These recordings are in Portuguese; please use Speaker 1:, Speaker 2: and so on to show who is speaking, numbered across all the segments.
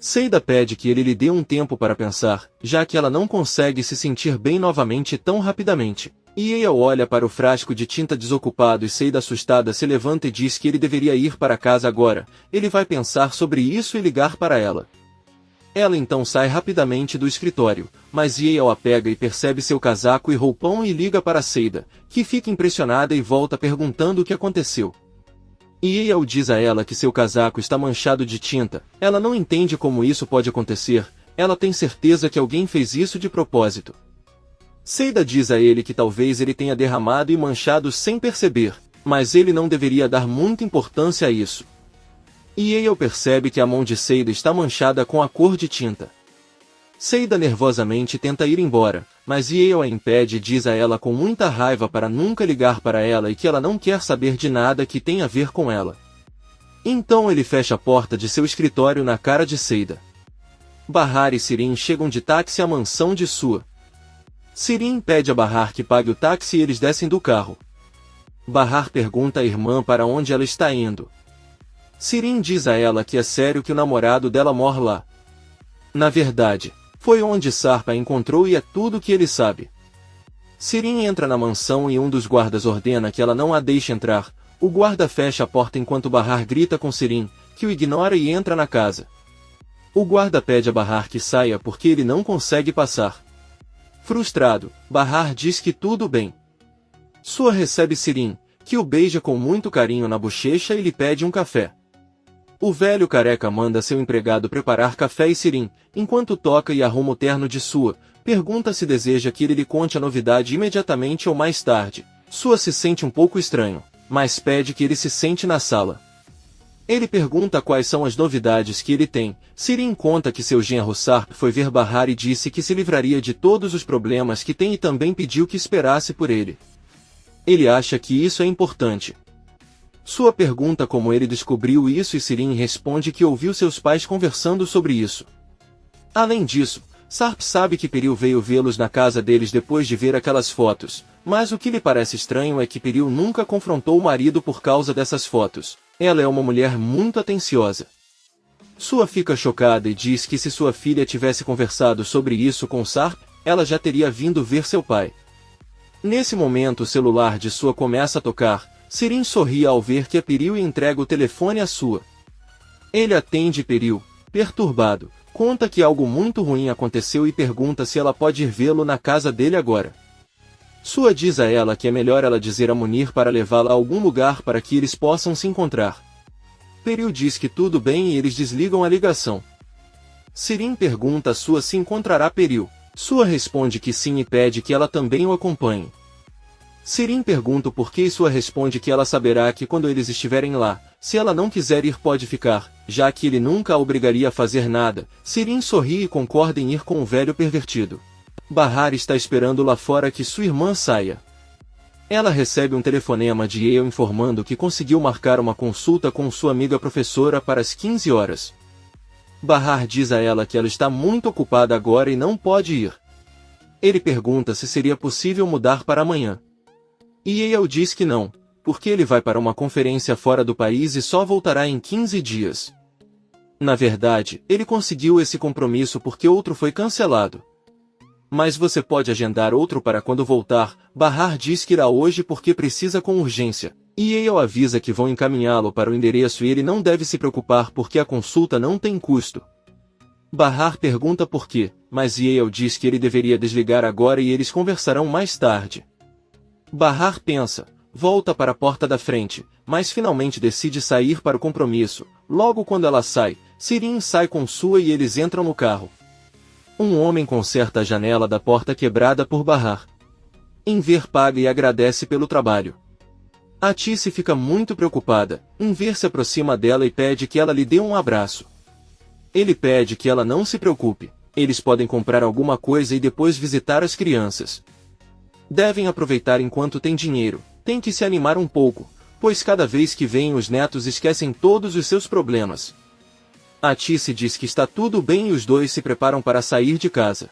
Speaker 1: Seida pede que ele lhe dê um tempo para pensar, já que ela não consegue se sentir bem novamente tão rapidamente. Yale olha para o frasco de tinta desocupado e Seida assustada se levanta e diz que ele deveria ir para casa agora. Ele vai pensar sobre isso e ligar para ela. Ela então sai rapidamente do escritório, mas Yale a pega e percebe seu casaco e roupão e liga para Seida, que fica impressionada e volta perguntando o que aconteceu. Yale diz a ela que seu casaco está manchado de tinta. Ela não entende como isso pode acontecer. Ela tem certeza que alguém fez isso de propósito. Seida diz a ele que talvez ele tenha derramado e manchado sem perceber, mas ele não deveria dar muita importância a isso. Yale percebe que a mão de Seida está manchada com a cor de tinta. Seida nervosamente tenta ir embora, mas Yale a impede e diz a ela com muita raiva para nunca ligar para ela e que ela não quer saber de nada que tenha a ver com ela. Então ele fecha a porta de seu escritório na cara de Seida. Bahar e Sirin chegam de táxi à mansão de Sua. Sirin pede a Bahar que pague o táxi e eles descem do carro. Bahar pergunta à irmã para onde ela está indo. Sirin diz a ela que é sério que o namorado dela mora lá. Na verdade, foi onde Sarpa a encontrou e é tudo que ele sabe. Sirin entra na mansão e um dos guardas ordena que ela não a deixe entrar. O guarda fecha a porta enquanto Bahar grita com Sirin, que o ignora e entra na casa. O guarda pede a Bahar que saia porque ele não consegue passar. Frustrado, Bahar diz que tudo bem. Sua recebe Sirin, que o beija com muito carinho na bochecha e lhe pede um café. O velho careca manda seu empregado preparar café e Sirin, enquanto toca e arruma o terno de Sua, pergunta se deseja que ele lhe conte a novidade imediatamente ou mais tarde. Sua se sente um pouco estranho, mas pede que ele se sente na sala. Ele pergunta quais são as novidades que ele tem. Sirin conta que seu genro Sarp foi ver Bahar e disse que se livraria de todos os problemas que tem e também pediu que esperasse por ele. Ele acha que isso é importante. Sua pergunta como ele descobriu isso e Sirin responde que ouviu seus pais conversando sobre isso. Além disso, Sarp sabe que Peril veio vê-los na casa deles depois de ver aquelas fotos, mas o que lhe parece estranho é que Peril nunca confrontou o marido por causa dessas fotos. Ela é uma mulher muito atenciosa. Sua fica chocada e diz que se sua filha tivesse conversado sobre isso com Sarp, ela já teria vindo ver seu pai. Nesse momento o celular de Sua começa a tocar. Sirin sorri ao ver que é Peril e entrega o telefone a Sua. Ele atende Peril, perturbado, conta que algo muito ruim aconteceu e pergunta se ela pode ir vê-lo na casa dele agora. Sua diz a ela que é melhor ela dizer a Munir para levá-la a algum lugar para que eles possam se encontrar. Peril diz que tudo bem e eles desligam a ligação. Sirin pergunta a Sua se encontrará Peril. Sua responde que sim e pede que ela também o acompanhe. Sirin pergunta o porquê e Sua responde que ela saberá que quando eles estiverem lá, se ela não quiser ir pode ficar, já que ele nunca a obrigaria a fazer nada. Sirin sorri e concorda em ir com o velho pervertido. Bahar está esperando lá fora que sua irmã saia. Ela recebe um telefonema de Yale informando que conseguiu marcar uma consulta com sua amiga professora para as 15 horas. Bahar diz a ela que ela está muito ocupada agora e não pode ir. Ele pergunta se seria possível mudar para amanhã. Yale diz que não, porque ele vai para uma conferência fora do país e só voltará em 15 dias. Na verdade, ele conseguiu esse compromisso porque outro foi cancelado. Mas você pode agendar outro para quando voltar. Bahar diz que irá hoje porque precisa com urgência. Yale avisa que vão encaminhá-lo para o endereço e ele não deve se preocupar porque a consulta não tem custo. Bahar pergunta por quê, mas Yale diz que ele deveria desligar agora e eles conversarão mais tarde. Bahar pensa, volta para a porta da frente, mas finalmente decide sair para o compromisso. Logo quando ela sai, Sirin sai com Sua e eles entram no carro. Um homem conserta a janela da porta quebrada por Bahar. Enver paga e agradece pelo trabalho. Atice fica muito preocupada. Enver se aproxima dela e pede que ela lhe dê um abraço. Ele pede que ela não se preocupe. Eles podem comprar alguma coisa e depois visitar as crianças. Devem aproveitar enquanto tem dinheiro. Tem que se animar um pouco, pois cada vez que vêm os netos esquecem todos os seus problemas. Atice diz que está tudo bem e os dois se preparam para sair de casa.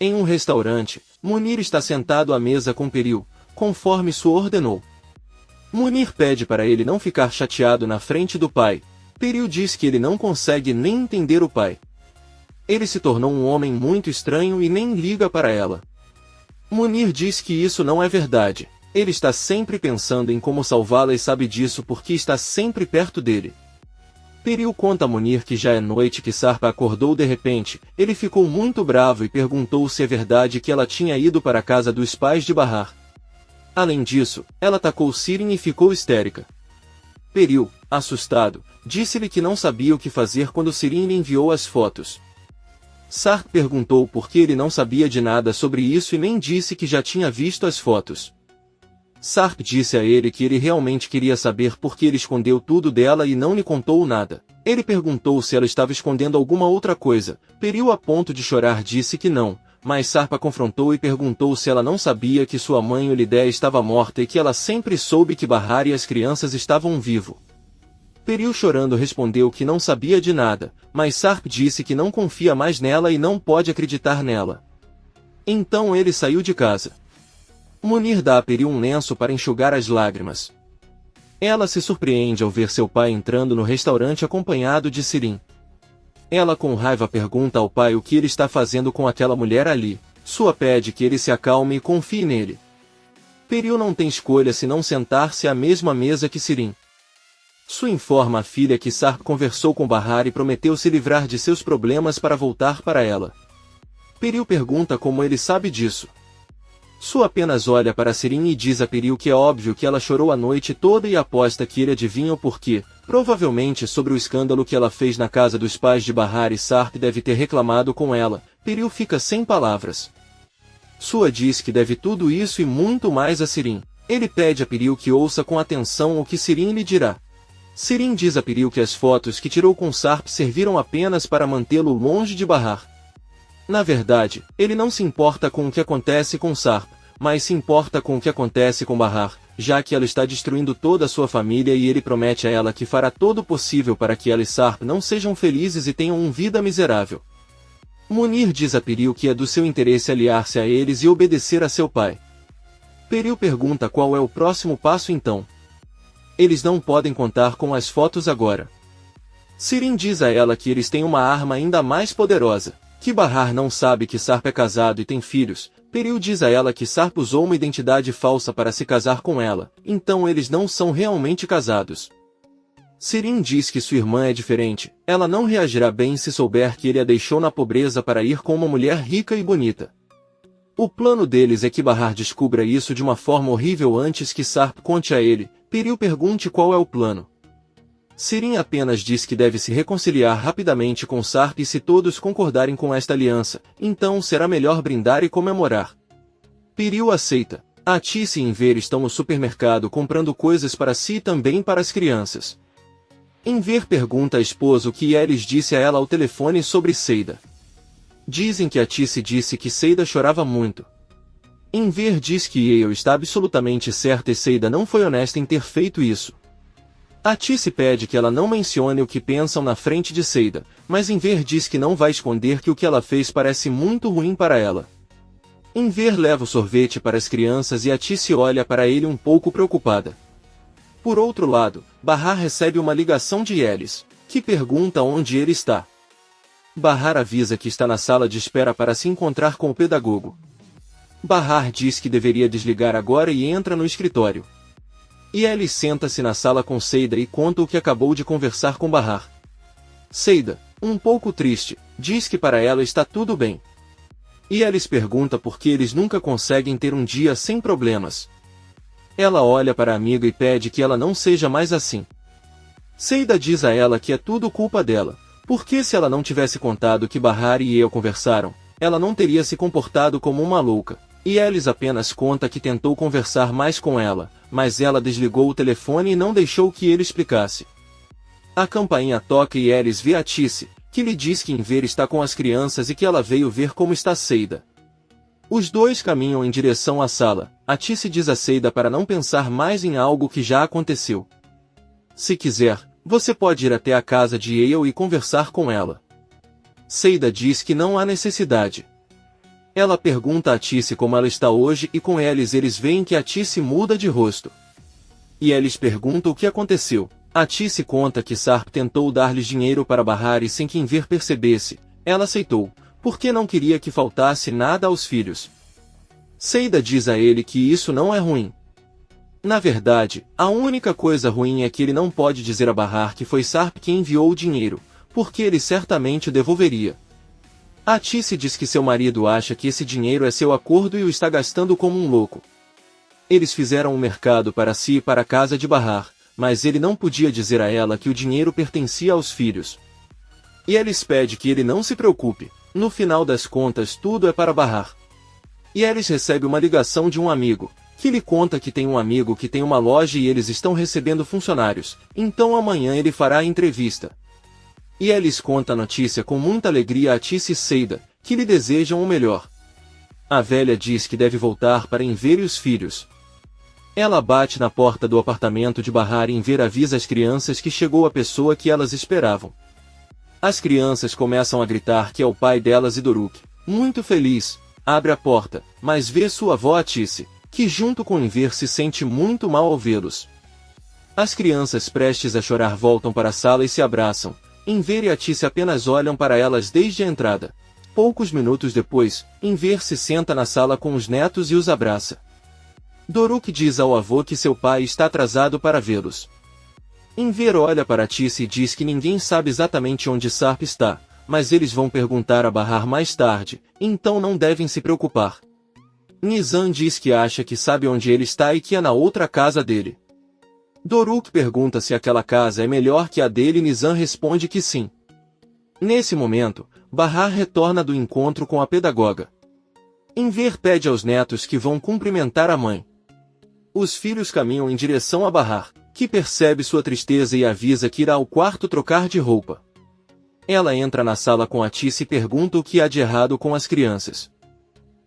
Speaker 1: Em um restaurante, Munir está sentado à mesa com Peril, conforme Sua ordenou. Munir pede para ele não ficar chateado na frente do pai. Periu diz que ele não consegue nem entender o pai. Ele se tornou um homem muito estranho e nem liga para ela. Munir diz que isso não é verdade. Ele está sempre pensando em como salvá-la e sabe disso porque está sempre perto dele. Periu conta a Munir que já é noite que Sarp acordou de repente. Ele ficou muito bravo e perguntou se é verdade que ela tinha ido para a casa dos pais de Bahar. Além disso, ela atacou Sirin e ficou histérica. Periu, assustado, disse-lhe que não sabia o que fazer quando Sirin lhe enviou as fotos. Sarp perguntou por que ele não sabia de nada sobre isso e nem disse que já tinha visto as fotos. Sarp disse a ele que ele realmente queria saber por que ele escondeu tudo dela e não lhe contou nada. Ele perguntou se ela estava escondendo alguma outra coisa. Periu a ponto de chorar disse que não, mas Sarp a confrontou e perguntou se ela não sabia que sua mãe Olidé estava morta e que ela sempre soube que Bahar e as crianças estavam vivos. Periu chorando respondeu que não sabia de nada, mas Sarp disse que não confia mais nela e não pode acreditar nela. Então ele saiu de casa. Munir dá a Periu um lenço para enxugar as lágrimas. Ela se surpreende ao ver seu pai entrando no restaurante acompanhado de Sirin. Ela com raiva pergunta ao pai o que ele está fazendo com aquela mulher ali. Sua pede que ele se acalme e confie nele. Periu não tem escolha senão sentar-se à mesma mesa que Sirin. Su informa à filha que Sarp conversou com Bahar e prometeu se livrar de seus problemas para voltar para ela. Periu pergunta como ele sabe disso. Su apenas olha para Sirin e diz a Periu que é óbvio que ela chorou a noite toda e aposta que ele adivinha o porquê, provavelmente sobre o escândalo que ela fez na casa dos pais de Bahar e Sarp deve ter reclamado com ela. Periu fica sem palavras. Sua diz que deve tudo isso e muito mais a Sirin. Ele pede a Periu que ouça com atenção o que Sirin lhe dirá. Sirin diz a Periu que as fotos que tirou com Sarp serviram apenas para mantê-lo longe de Bahar. Na verdade, ele não se importa com o que acontece com Sarp, mas se importa com o que acontece com Bahar, já que ela está destruindo toda a sua família e ele promete a ela que fará todo o possível para que ela e Sarp não sejam felizes e tenham uma vida miserável. Munir diz a Periu que é do seu interesse aliar-se a eles e obedecer a seu pai. Periu pergunta qual é o próximo passo então. Eles não podem contar com as fotos agora. Sirin diz a ela que eles têm uma arma ainda mais poderosa. Que Bahar não sabe que Sarp é casado e tem filhos. Periu diz a ela que Sarp usou uma identidade falsa para se casar com ela, então eles não são realmente casados. Sirin diz que sua irmã é diferente, ela não reagirá bem se souber que ele a deixou na pobreza para ir com uma mulher rica e bonita. O plano deles é que Bahar descubra isso de uma forma horrível antes que Sarp conte a ele. Periu pergunte qual é o plano. Sirin apenas diz que deve se reconciliar rapidamente com Sarp e se todos concordarem com esta aliança, então será melhor brindar e comemorar. Periu aceita. A Tice e Enver estão no supermercado comprando coisas para si e também para as crianças. Enver pergunta à esposa o que Elis disse a ela ao telefone sobre Seida. Dizem que a Tice disse que Seida chorava muito. Enver diz que Yale está absolutamente certa e Seida não foi honesta em ter feito isso. A Tice pede que ela não mencione o que pensam na frente de Seida, mas Enver diz que não vai esconder que o que ela fez parece muito ruim para ela. Enver leva o sorvete para as crianças e a Tice olha para ele um pouco preocupada. Por outro lado, Bahar recebe uma ligação de Elis, que pergunta onde ele está. Bahar avisa que está na sala de espera para se encontrar com o pedagogo. Bahar diz que deveria desligar agora e entra no escritório. Elis senta-se na sala com Seida e conta o que acabou de conversar com Bahar. Seida, um pouco triste, diz que para ela está tudo bem. Elis pergunta por que eles nunca conseguem ter um dia sem problemas. Ela olha para a amiga e pede que ela não seja mais assim. Seida diz a ela que é tudo culpa dela, porque se ela não tivesse contado que Bahar e eu conversaram, ela não teria se comportado como uma louca. Elis apenas conta que tentou conversar mais com ela, mas ela desligou o telefone e não deixou que ele explicasse. A campainha toca e Elis vê a Tice, que lhe diz que Enver está com as crianças e que ela veio ver como está Seida. Os dois caminham em direção à sala. A Tice diz a Seida para não pensar mais em algo que já aconteceu. Se quiser, você pode ir até a casa de Yale e conversar com ela. Seida diz que não há necessidade. Ela pergunta a Tice como ela está hoje e com eles veem que a Tice muda de rosto. E eles perguntam o que aconteceu. Atice conta que Sarp tentou dar-lhes dinheiro para barrar e sem que Enver percebesse, ela aceitou, porque não queria que faltasse nada aos filhos. Seida diz a ele que isso não é ruim. Na verdade, a única coisa ruim é que ele não pode dizer a Bahar que foi Sarp quem enviou o dinheiro, porque ele certamente o devolveria. Atice diz que seu marido acha que esse dinheiro é seu acordo e o está gastando como um louco. Eles fizeram um mercado para si e para a casa de Bahar, mas ele não podia dizer a ela que o dinheiro pertencia aos filhos. E Elis pede que ele não se preocupe, no final das contas tudo é para Bahar. E Elis recebe uma ligação de um amigo, que lhe conta que tem um amigo que tem uma loja e eles estão recebendo funcionários, então amanhã ele fará a entrevista. E Elis conta a notícia com muita alegria a Atice e Seida, que lhe desejam o melhor. A velha diz que deve voltar para Enver e os filhos. Ela bate na porta do apartamento de Bahar e Enver avisa as crianças que chegou a pessoa que elas esperavam. As crianças começam a gritar que é o pai delas e Doruk, muito feliz, abre a porta, mas vê sua avó Atice, que junto com Enver se sente muito mal ao vê-los. As crianças prestes a chorar voltam para a sala e se abraçam. Enver e Atice apenas olham para elas desde a entrada. Poucos minutos depois, Enver se senta na sala com os netos e os abraça. Doruk diz ao avô que seu pai está atrasado para vê-los. Enver olha para Atice e diz que ninguém sabe exatamente onde Sarp está, mas eles vão perguntar a Bahar mais tarde, então não devem se preocupar. Nizam diz que acha que sabe onde ele está e que é na outra casa dele. Doruk pergunta se aquela casa é melhor que a dele e Nizam responde que sim. Nesse momento, Bahar retorna do encontro com a pedagoga. Enver pede aos netos que vão cumprimentar a mãe. Os filhos caminham em direção a Bahar, que percebe sua tristeza e avisa que irá ao quarto trocar de roupa. Ela entra na sala com Atice e pergunta o que há de errado com as crianças.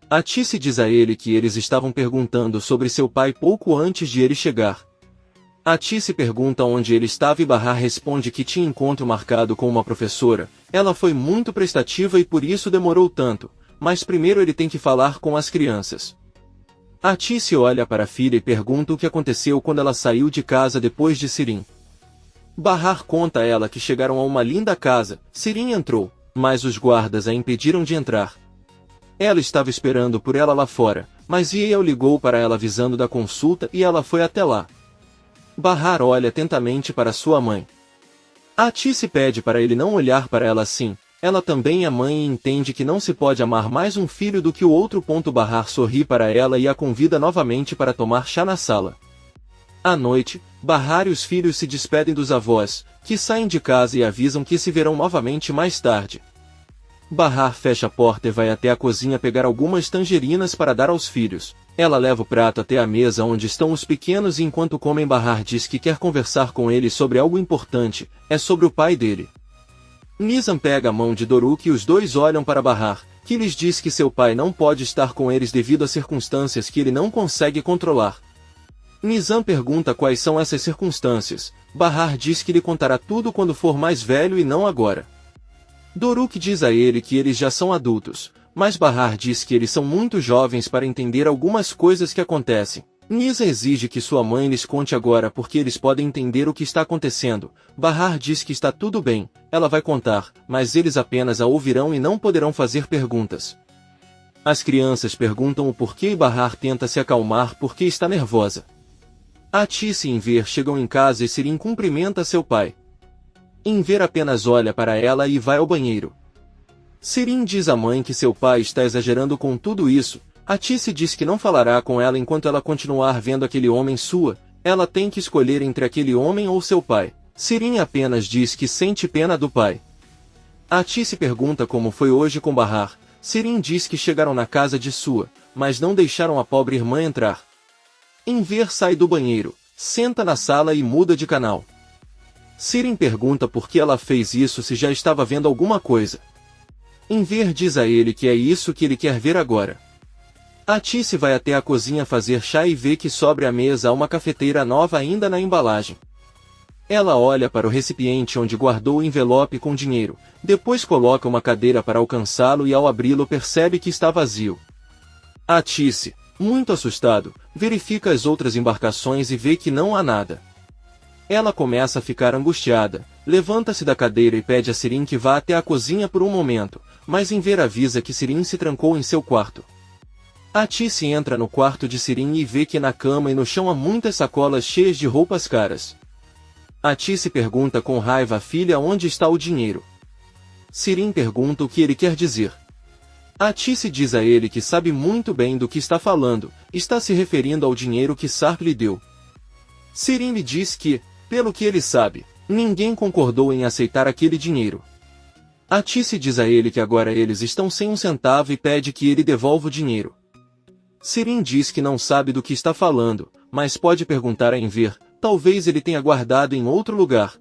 Speaker 1: Atice diz a ele que eles estavam perguntando sobre seu pai pouco antes de ele chegar. Atice pergunta onde ele estava e Bahar responde que tinha encontro marcado com uma professora. Ela foi muito prestativa e por isso demorou tanto, mas primeiro ele tem que falar com as crianças. Atice olha para a filha e pergunta o que aconteceu quando ela saiu de casa depois de Sirin. Bahar conta a ela que chegaram a uma linda casa. Sirin entrou, mas os guardas a impediram de entrar. Ela estava esperando por ela lá fora, mas Yael ligou para ela avisando da consulta e ela foi até lá. Bahar olha atentamente para sua mãe. Atice pede para ele não olhar para ela assim, ela também é mãe e entende que não se pode amar mais um filho do que o outro. Bahar sorri para ela e a convida novamente para tomar chá na sala. À noite, Bahar e os filhos se despedem dos avós, que saem de casa e avisam que se verão novamente mais tarde. Bahar fecha a porta e vai até a cozinha pegar algumas tangerinas para dar aos filhos. Ela leva o prato até a mesa onde estão os pequenos e enquanto comem Bahar diz que quer conversar com eles sobre algo importante, é sobre o pai dele. Nizam pega a mão de Doruk e os dois olham para Bahar, que lhes diz que seu pai não pode estar com eles devido a circunstâncias que ele não consegue controlar. Nizam pergunta quais são essas circunstâncias. Bahar diz que lhe contará tudo quando for mais velho e não agora. Doruk diz a ele que eles já são adultos, mas Bahar diz que eles são muito jovens para entender algumas coisas que acontecem. Nizam exige que sua mãe lhes conte agora porque eles podem entender o que está acontecendo. Bahar diz que está tudo bem, ela vai contar, mas eles apenas a ouvirão e não poderão fazer perguntas. As crianças perguntam o porquê e Bahar tenta se acalmar porque está nervosa. Atice e Enver chegam em casa e Sirin cumprimenta seu pai. Enver apenas olha para ela e vai ao banheiro. Sirin diz à mãe que seu pai está exagerando com tudo isso. Atice diz que não falará com ela enquanto ela continuar vendo aquele homem sua. Ela tem que escolher entre aquele homem ou seu pai. Sirin apenas diz que sente pena do pai. Atice pergunta como foi hoje com Bahar. Sirin diz que chegaram na casa de sua, mas não deixaram a pobre irmã entrar. Enver sai do banheiro, senta na sala e muda de canal. Sirin pergunta por que ela fez isso se já estava vendo alguma coisa. Enver diz a ele que é isso que ele quer ver agora. Atice vai até a cozinha fazer chá e vê que sobre a mesa há uma cafeteira nova ainda na embalagem. Ela olha para o recipiente onde guardou o envelope com dinheiro, depois coloca uma cadeira para alcançá-lo e ao abri-lo percebe que está vazio. Atice, muito assustado, verifica as outras embarcações e vê que não há nada. Ela começa a ficar angustiada, levanta-se da cadeira e pede a Sirin que vá até a cozinha por um momento, mas Enver avisa que Sirin se trancou em seu quarto. Atice entra no quarto de Sirin e vê que na cama e no chão há muitas sacolas cheias de roupas caras. Atice pergunta com raiva à filha onde está o dinheiro. Sirin pergunta o que ele quer dizer. Atice diz a ele que sabe muito bem do que está falando, está se referindo ao dinheiro que Sarp lhe deu. Sirin lhe diz que, pelo que ele sabe, ninguém concordou em aceitar aquele dinheiro. Atice diz a ele que agora eles estão sem um centavo e pede que ele devolva o dinheiro. Sirin diz que não sabe do que está falando, mas pode perguntar a Enver, talvez ele tenha guardado em outro lugar.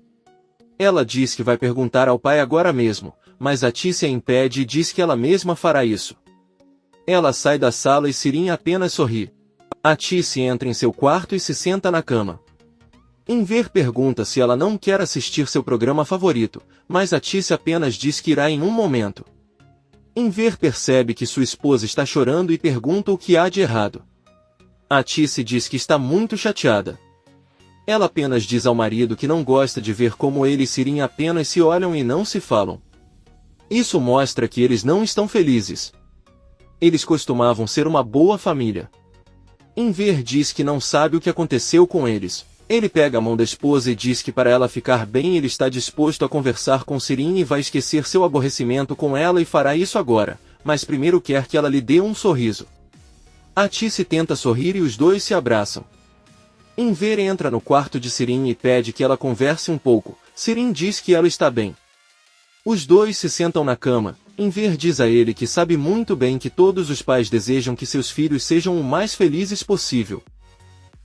Speaker 1: Ela diz que vai perguntar ao pai agora mesmo, mas Atice a impede e diz que ela mesma fará isso. Ela sai da sala e Sirin apenas sorri. Atice entra em seu quarto e se senta na cama. Enver pergunta se ela não quer assistir seu programa favorito, mas Atice apenas diz que irá em um momento. Enver percebe que sua esposa está chorando e pergunta o que há de errado. Atice diz que está muito chateada. Ela apenas diz ao marido que não gosta de ver como ele e Sirin apenas se olham e não se falam. Isso mostra que eles não estão felizes. Eles costumavam ser uma boa família. Enver diz que não sabe o que aconteceu com eles. Ele pega a mão da esposa e diz que para ela ficar bem ele está disposto a conversar com Sirin e vai esquecer seu aborrecimento com ela e fará isso agora, mas primeiro quer que ela lhe dê um sorriso. Atice tenta sorrir e os dois se abraçam. Enver entra no quarto de Sirin e pede que ela converse um pouco. Sirin diz que ela está bem. Os dois se sentam na cama. Enver diz a ele que sabe muito bem que todos os pais desejam que seus filhos sejam o mais felizes possível.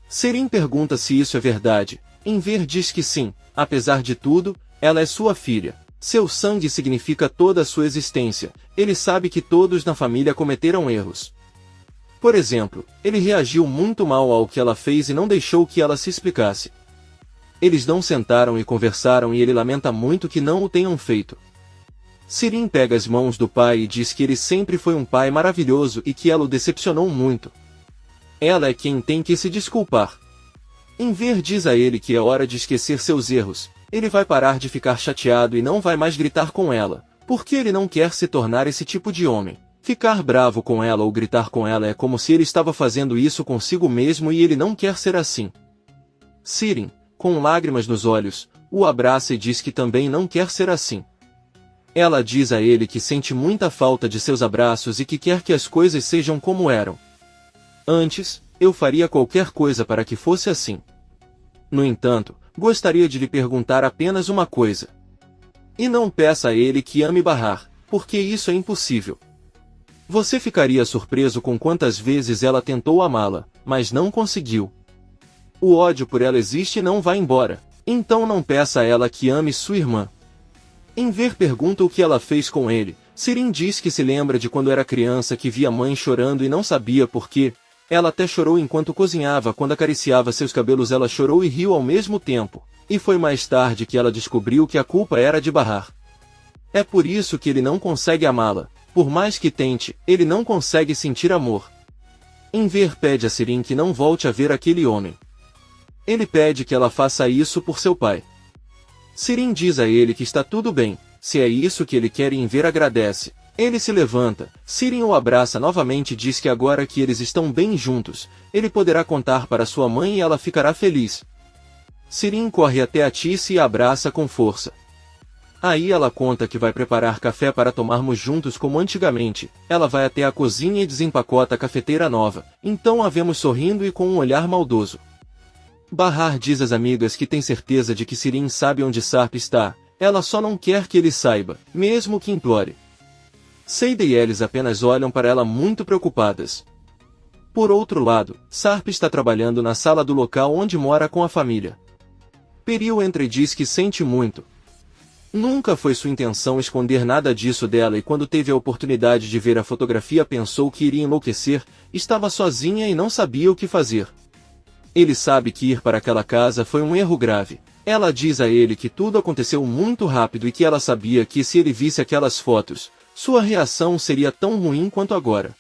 Speaker 1: Sirin pergunta se isso é verdade. Enver diz que sim, apesar de tudo, ela é sua filha. Seu sangue significa toda a sua existência. Ele sabe que todos na família cometeram erros. Por exemplo, ele reagiu muito mal ao que ela fez e não deixou que ela se explicasse. Eles não sentaram e conversaram e ele lamenta muito que não o tenham feito. Sirin pega as mãos do pai e diz que ele sempre foi um pai maravilhoso e que ela o decepcionou muito. Ela é quem tem que se desculpar. Enver diz a ele que é hora de esquecer seus erros. Ele vai parar de ficar chateado e não vai mais gritar com ela, porque ele não quer se tornar esse tipo de homem. Ficar bravo com ela ou gritar com ela é como se ele estava fazendo isso consigo mesmo e ele não quer ser assim. Sirin, com lágrimas nos olhos, o abraça e diz que também não quer ser assim. Ela diz a ele que sente muita falta de seus abraços e que quer que as coisas sejam como eram. Antes, eu faria qualquer coisa para que fosse assim. No entanto, gostaria de lhe perguntar apenas uma coisa. E não peça a ele que ame Bahar, porque isso é impossível. Você ficaria surpreso com quantas vezes ela tentou amá-la, mas não conseguiu. O ódio por ela existe e não vai embora, então não peça a ela que ame sua irmã. Enver pergunta o que ela fez com ele. Sirin diz que se lembra de quando era criança que via a mãe chorando e não sabia por quê. Ela até chorou enquanto cozinhava, quando acariciava seus cabelos ela chorou e riu ao mesmo tempo, e foi mais tarde que ela descobriu que a culpa era de Bahar. É por isso que ele não consegue amá-la, por mais que tente, ele não consegue sentir amor. Enver pede a Sirin que não volte a ver aquele homem. Ele pede que ela faça isso por seu pai. Sirin diz a ele que está tudo bem, se é isso que ele quer e Enver agradece. Ele se levanta, Sirin o abraça novamente e diz que agora que eles estão bem juntos, ele poderá contar para sua mãe e ela ficará feliz. Sirin corre até Atice e a abraça com força. Aí ela conta que vai preparar café para tomarmos juntos como antigamente. Ela vai até a cozinha e desempacota a cafeteira nova, então a vemos sorrindo e com um olhar maldoso. Bahar diz às amigas que tem certeza de que Sirin sabe onde Sarp está, ela só não quer que ele saiba, mesmo que implore. Seida e eles apenas olham para ela muito preocupadas. Por outro lado, Sarp está trabalhando na sala do local onde mora com a família. Peril entra e diz que sente muito. Nunca foi sua intenção esconder nada disso dela e quando teve a oportunidade de ver a fotografia pensou que iria enlouquecer, estava sozinha e não sabia o que fazer. Ele sabe que ir para aquela casa foi um erro grave. Ela diz a ele que tudo aconteceu muito rápido e que ela sabia que se ele visse aquelas fotos, sua reação seria tão ruim quanto agora.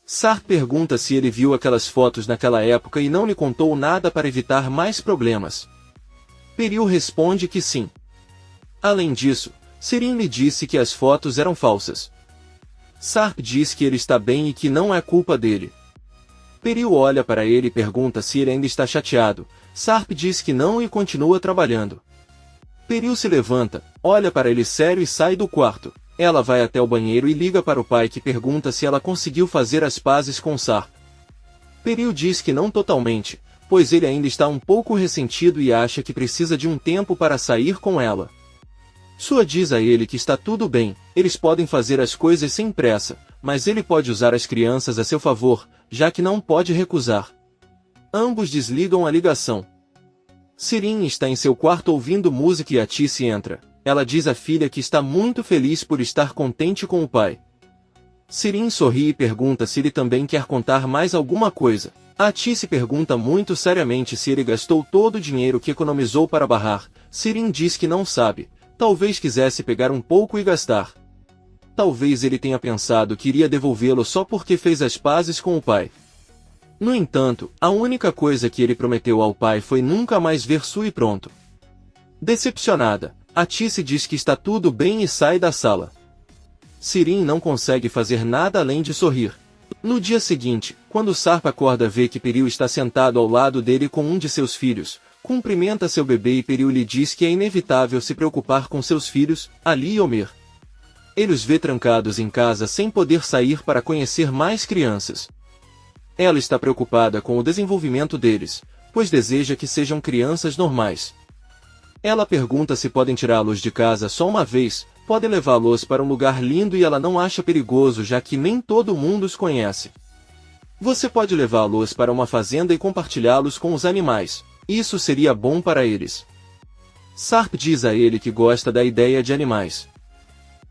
Speaker 1: Sarp pergunta se ele viu aquelas fotos naquela época e não lhe contou nada para evitar mais problemas. Peril responde que sim. Além disso, Sirin lhe disse que as fotos eram falsas. Sarp diz que ele está bem e que não é culpa dele. Peril olha para ele e pergunta se ele ainda está chateado. Sarp diz que não e continua trabalhando. Peril se levanta, olha para ele sério e sai do quarto. Ela vai até o banheiro e liga para o pai, que pergunta se ela conseguiu fazer as pazes com Sarp. Peril diz que não totalmente, pois ele ainda está um pouco ressentido e acha que precisa de um tempo para sair com ela. Sua diz a ele que está tudo bem, eles podem fazer as coisas sem pressa, mas ele pode usar as crianças a seu favor, já que não pode recusar. Ambos desligam a ligação. Sirin está em seu quarto ouvindo música e a Tice entra. Ela diz à filha que está muito feliz por estar contente com o pai. Sirin sorri e pergunta se ele também quer contar mais alguma coisa. A Tice pergunta muito seriamente se ele gastou todo o dinheiro que economizou para barrar. Sirin diz que não sabe. Talvez quisesse pegar um pouco e gastar. Talvez ele tenha pensado que iria devolvê-lo só porque fez as pazes com o pai. No entanto, a única coisa que ele prometeu ao pai foi nunca mais ver Sue e pronto. Decepcionada, a Tice diz que está tudo bem e sai da sala. Sirin não consegue fazer nada além de sorrir. No dia seguinte, quando Sarp acorda, vê que Peril está sentado ao lado dele com um de seus filhos, cumprimenta seu bebê e Peril lhe diz que é inevitável se preocupar com seus filhos, Ali e Omer. Ele os vê trancados em casa sem poder sair para conhecer mais crianças. Ela está preocupada com o desenvolvimento deles, pois deseja que sejam crianças normais. Ela pergunta se podem tirá-los de casa só uma vez, podem levá-los para um lugar lindo e ela não acha perigoso, já que nem todo mundo os conhece. Você pode levá-los para uma fazenda e compartilhá-los com os animais. Isso seria bom para eles. Sarp diz a ele que gosta da ideia de animais.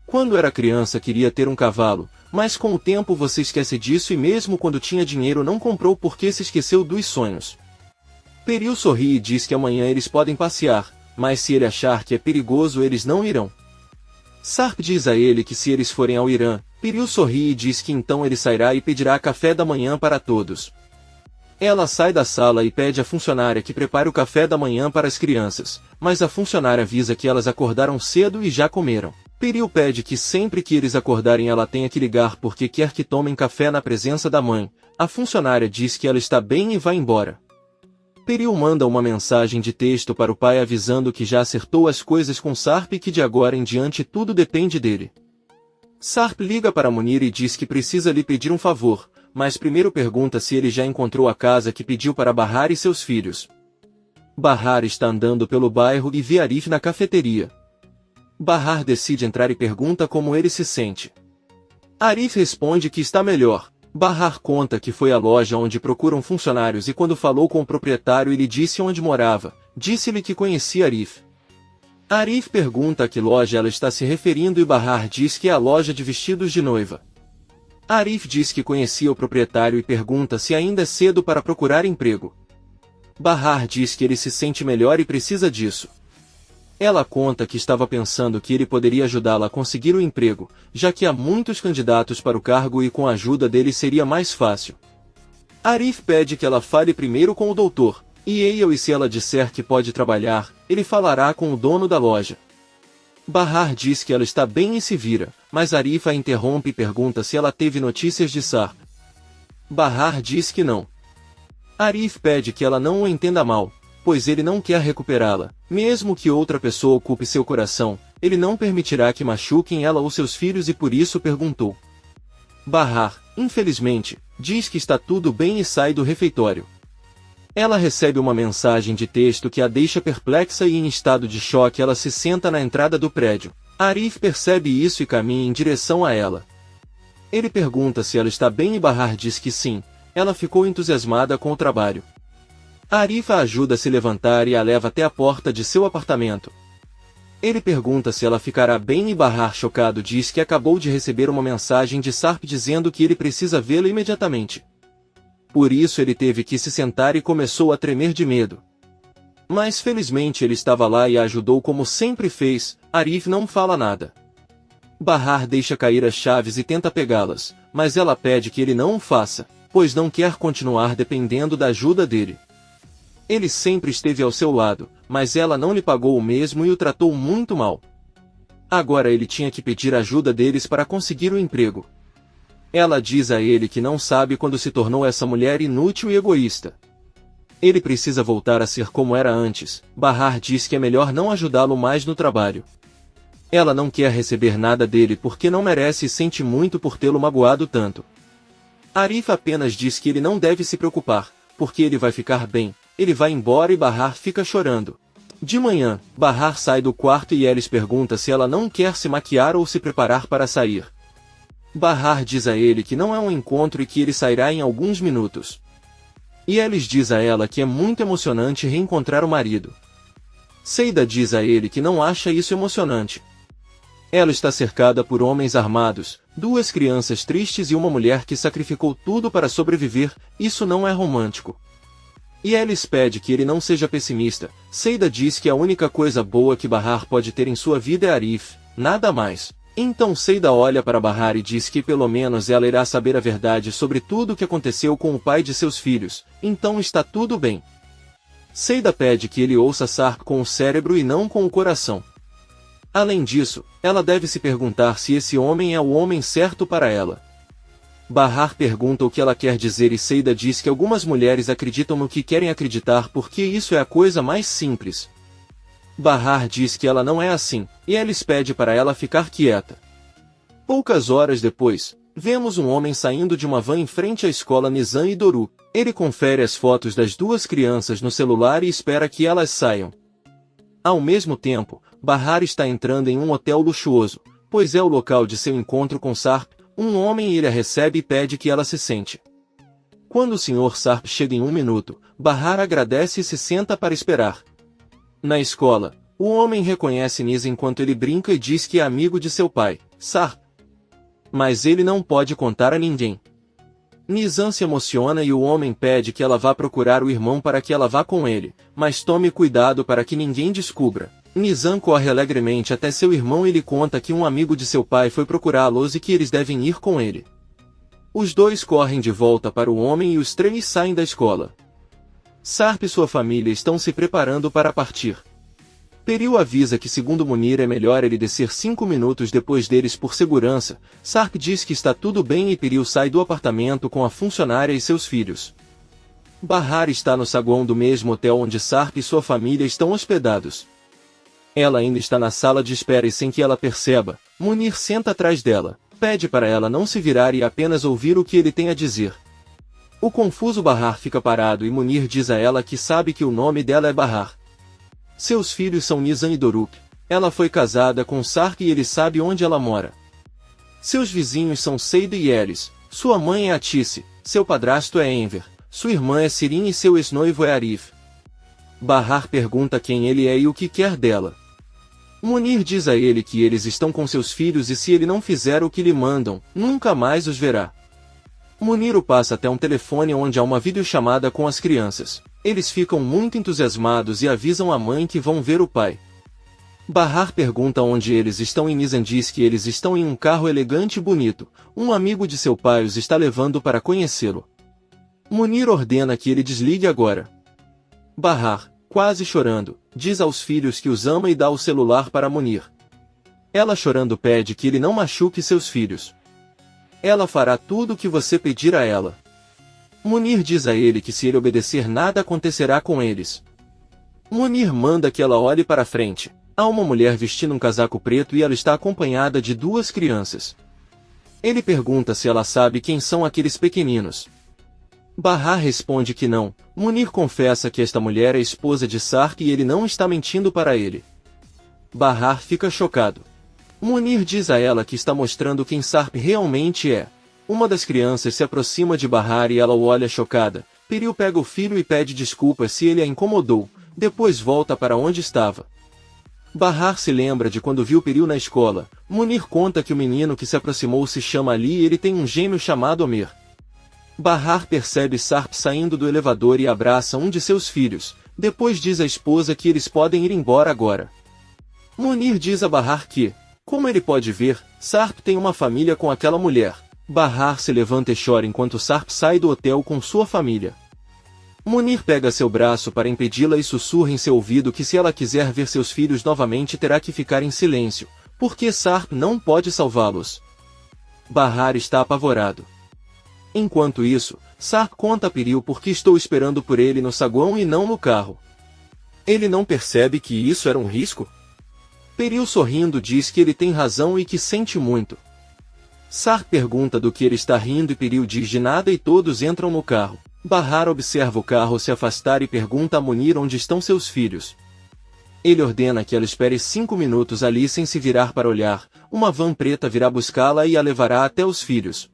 Speaker 1: Quando era criança queria ter um cavalo, mas com o tempo você esquece disso e mesmo quando tinha dinheiro não comprou porque se esqueceu dos sonhos. Peril sorri e diz que amanhã eles podem passear, mas se ele achar que é perigoso eles não irão. Sarp diz a ele que se eles forem ao Irã, Peril sorri e diz que então ele sairá e pedirá café da manhã para todos. Ela sai da sala e pede à funcionária que prepare o café da manhã para as crianças, mas a funcionária avisa que elas acordaram cedo e já comeram. Peril pede que sempre que eles acordarem ela tenha que ligar porque quer que tomem café na presença da mãe. A funcionária diz que ela está bem e vai embora. Peril manda uma mensagem de texto para o pai avisando que já acertou as coisas com Sarp e que de agora em diante tudo depende dele. Sarp liga para Munir e diz que precisa lhe pedir um favor, mas primeiro pergunta se ele já encontrou a casa que pediu para Bahar e seus filhos. Bahar está andando pelo bairro e vê Arif na cafeteria. Bahar decide entrar e pergunta como ele se sente. Arif responde que está melhor. Bahar conta que foi à loja onde procuram funcionários e quando falou com o proprietário ele disse onde morava, disse-lhe que conhecia Arif. Arif pergunta a que loja ela está se referindo e Bahar diz que é a loja de vestidos de noiva. Arif diz que conhecia o proprietário e pergunta se ainda é cedo para procurar emprego. Bahar diz que ele se sente melhor e precisa disso. Ela conta que estava pensando que ele poderia ajudá-la a conseguir o emprego, já que há muitos candidatos para o cargo e com a ajuda dele seria mais fácil. Arif pede que ela fale primeiro com o doutor, e se ela disser que pode trabalhar, ele falará com o dono da loja. Bahar diz que ela está bem e se vira, mas Arif a interrompe e pergunta se ela teve notícias de Sarp. Bahar diz que não. Arif pede que ela não o entenda mal, pois ele não quer recuperá-la. Mesmo que outra pessoa ocupe seu coração, ele não permitirá que machuquem ela ou seus filhos e por isso perguntou. Bahar, infelizmente, diz que está tudo bem e sai do refeitório. Ela recebe uma mensagem de texto que a deixa perplexa e em estado de choque ela se senta na entrada do prédio. Arif percebe isso e caminha em direção a ela. Ele pergunta se ela está bem e Bahar diz que sim, ela ficou entusiasmada com o trabalho. Arif a ajuda a se levantar e a leva até a porta de seu apartamento. Ele pergunta se ela ficará bem e Bahar, chocado, diz que acabou de receber uma mensagem de Sarp dizendo que ele precisa vê-la imediatamente. Por isso ele teve que se sentar e começou a tremer de medo. Mas felizmente ele estava lá e a ajudou como sempre fez. Arif não fala nada. Bahar deixa cair as chaves e tenta pegá-las, mas ela pede que ele não o faça, pois não quer continuar dependendo da ajuda dele. Ele sempre esteve ao seu lado, mas ela não lhe pagou o mesmo e o tratou muito mal. Agora ele tinha que pedir ajuda deles para conseguir o emprego. Ela diz a ele que não sabe quando se tornou essa mulher inútil e egoísta. Ele precisa voltar a ser como era antes. Bahar diz que é melhor não ajudá-lo mais no trabalho. Ela não quer receber nada dele porque não merece e sente muito por tê-lo magoado tanto. Arif apenas diz que ele não deve se preocupar, porque ele vai ficar bem. Ele vai embora e Bahar fica chorando. De manhã, Bahar sai do quarto e Elis pergunta se ela não quer se maquiar ou se preparar para sair. Bahar diz a ele que não é um encontro e que ele sairá em alguns minutos. E Elis diz a ela que é muito emocionante reencontrar o marido. Seida diz a ele que não acha isso emocionante. Ela está cercada por homens armados, 2 crianças tristes e uma mulher que sacrificou tudo para sobreviver. Isso não é romântico. E Elis pede que ele não seja pessimista. Seida diz que a única coisa boa que Bahar pode ter em sua vida é Arif, nada mais. Então Seida olha para Bahar e diz que pelo menos ela irá saber a verdade sobre tudo o que aconteceu com o pai de seus filhos, então está tudo bem. Seida pede que ele ouça Sarp com o cérebro e não com o coração. Além disso, ela deve se perguntar se esse homem é o homem certo para ela. Bahar pergunta o que ela quer dizer e Seida diz que algumas mulheres acreditam no que querem acreditar porque isso é a coisa mais simples. Bahar diz que ela não é assim, e Elis pede para ela ficar quieta. Poucas horas depois, vemos um homem saindo de uma van em frente à escola Nizam e Doru. Ele confere as fotos das 2 crianças no celular e espera que elas saiam. Ao mesmo tempo, Bahar está entrando em um hotel luxuoso, pois é o local de seu encontro com Sarp. Um homem ele a recebe e pede que ela se sente. Quando o Sr. Sarp chega em 1 minuto, Bahar agradece e se senta para esperar. Na escola, o homem reconhece Nisa enquanto ele brinca e diz que é amigo de seu pai, Sarp. Mas ele não pode contar a ninguém. Nizam se emociona e o homem pede que ela vá procurar o irmão para que ela vá com ele, mas tome cuidado para que ninguém descubra. Nizam corre alegremente até seu irmão e lhe conta que um amigo de seu pai foi procurá-los e que eles devem ir com ele. Os 2 correm de volta para o homem e os 3 saem da escola. Sarp e sua família estão se preparando para partir. Peril avisa que segundo Munir é melhor ele descer 5 minutos depois deles por segurança. Sarp diz que está tudo bem e Peril sai do apartamento com a funcionária e seus filhos. Bahar está no saguão do mesmo hotel onde Sarp e sua família estão hospedados. Ela ainda está na sala de espera e sem que ela perceba, Munir senta atrás dela, pede para ela não se virar e apenas ouvir o que ele tem a dizer. O confuso Bahar fica parado e Munir diz a ela que sabe que o nome dela é Bahar. Seus filhos são Nizam e Doruk. Ela foi casada com Sarp e ele sabe onde ela mora. Seus vizinhos são Seida e Elis. Sua mãe é Atice, seu padrasto é Enver, sua irmã é Sirin e seu ex-noivo é Arif. Bahar pergunta quem ele é e o que quer dela. Munir diz a ele que eles estão com seus filhos e se ele não fizer o que lhe mandam, nunca mais os verá. Munir o passa até um telefone onde há uma videochamada com as crianças. Eles ficam muito entusiasmados e avisam a mãe que vão ver o pai. Bahar pergunta onde eles estão e Nizam diz que eles estão em um carro elegante e bonito. Um amigo de seu pai os está levando para conhecê-lo. Munir ordena que ele desligue agora. Bahar, quase chorando, diz aos filhos que os ama e dá o celular para Munir. Ela chorando pede que ele não machuque seus filhos. Ela fará tudo o que você pedir a ela. Munir diz a ele que se ele obedecer nada acontecerá com eles. Munir manda que ela olhe para frente. Há uma mulher vestindo um casaco preto e ela está acompanhada de 2 crianças. Ele pergunta se ela sabe quem são aqueles pequeninos. Bahar responde que não. Munir confessa que esta mulher é esposa de Sarp e ele não está mentindo para ele. Bahar fica chocado. Munir diz a ela que está mostrando quem Sarp realmente é. Uma das crianças se aproxima de Bahar e ela o olha chocada. Peril pega o filho e pede desculpas se ele a incomodou, depois volta para onde estava. Bahar se lembra de quando viu Peril na escola. Munir conta que o menino que se aproximou se chama Ali e ele tem um gêmeo chamado Omer. Bahar percebe Sarp saindo do elevador e abraça um de seus filhos, depois diz à esposa que eles podem ir embora agora. Munir diz a Bahar que, como ele pode ver, Sarp tem uma família com aquela mulher. Bahar se levanta e chora enquanto Sarp sai do hotel com sua família. Munir pega seu braço para impedi-la e sussurra em seu ouvido que se ela quiser ver seus filhos novamente terá que ficar em silêncio, porque Sarp não pode salvá-los. Bahar está apavorado. Enquanto isso, Sarp conta a Piril porque estou esperando por ele no saguão e não no carro. Ele não percebe que isso era um risco? Piril sorrindo diz que ele tem razão e que sente muito. Sarp pergunta do que ele está rindo e Piril diz de nada e todos entram no carro. Bahar observa o carro se afastar e pergunta a Munir onde estão seus filhos. Ele ordena que ela espere 5 minutos ali sem se virar para olhar, uma van preta virá buscá-la e a levará até os filhos.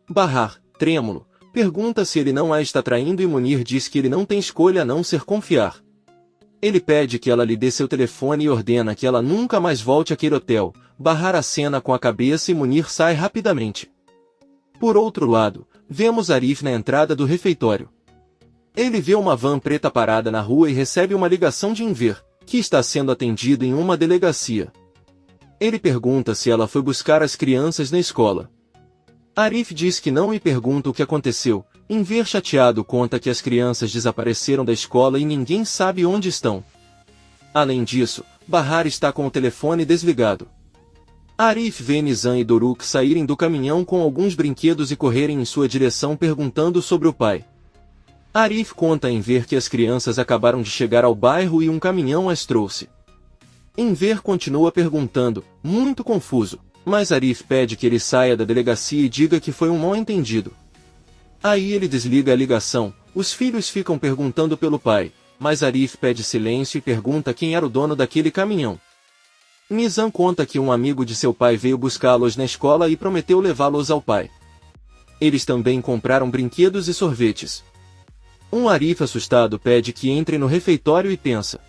Speaker 1: Bahar, trêmulo, pergunta se ele não a está traindo e Munir diz que ele não tem escolha a não ser confiar. Ele pede que ela lhe dê seu telefone e ordena que ela nunca mais volte àquele hotel. Bahar acena com a cabeça e Munir sai rapidamente. Por outro lado, vemos Arif na entrada do refeitório. Ele vê uma van preta parada na rua e recebe uma ligação de Enver, que está sendo atendido em uma delegacia. Ele pergunta se ela foi buscar as crianças na escola. Arif diz que não e pergunta o que aconteceu. Enver chateado conta que as crianças desapareceram da escola e ninguém sabe onde estão. Além disso, Bahar está com o telefone desligado. Arif vê Nizam e Doruk saírem do caminhão com alguns brinquedos e correrem em sua direção perguntando sobre o pai. Arif conta a Enver que as crianças acabaram de chegar ao bairro e um caminhão as trouxe. Enver continua perguntando, muito confuso, mas Arif pede que ele saia da delegacia e diga que foi um mal-entendido. Aí ele desliga a ligação, os filhos ficam perguntando pelo pai, mas Arif pede silêncio e pergunta quem era o dono daquele caminhão. Nizam conta que um amigo de seu pai veio buscá-los na escola e prometeu levá-los ao pai. Eles também compraram brinquedos e sorvetes. Arif assustado pede que entre no refeitório e pensa.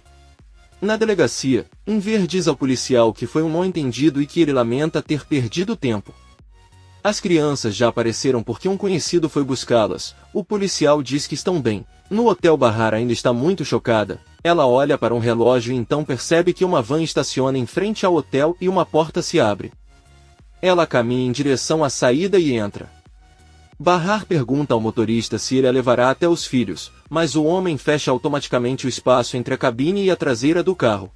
Speaker 1: Na delegacia, Enver diz ao policial que foi um mal-entendido e que ele lamenta ter perdido tempo. As crianças já apareceram porque um conhecido foi buscá-las. O policial diz que estão bem. No hotel Bahar ainda está muito chocada. Ela olha para um relógio e então percebe que uma van estaciona em frente ao hotel e uma porta se abre. Ela caminha em direção à saída e entra. Bahar pergunta ao motorista se ele a levará até os filhos, mas o homem fecha automaticamente o espaço entre a cabine e a traseira do carro.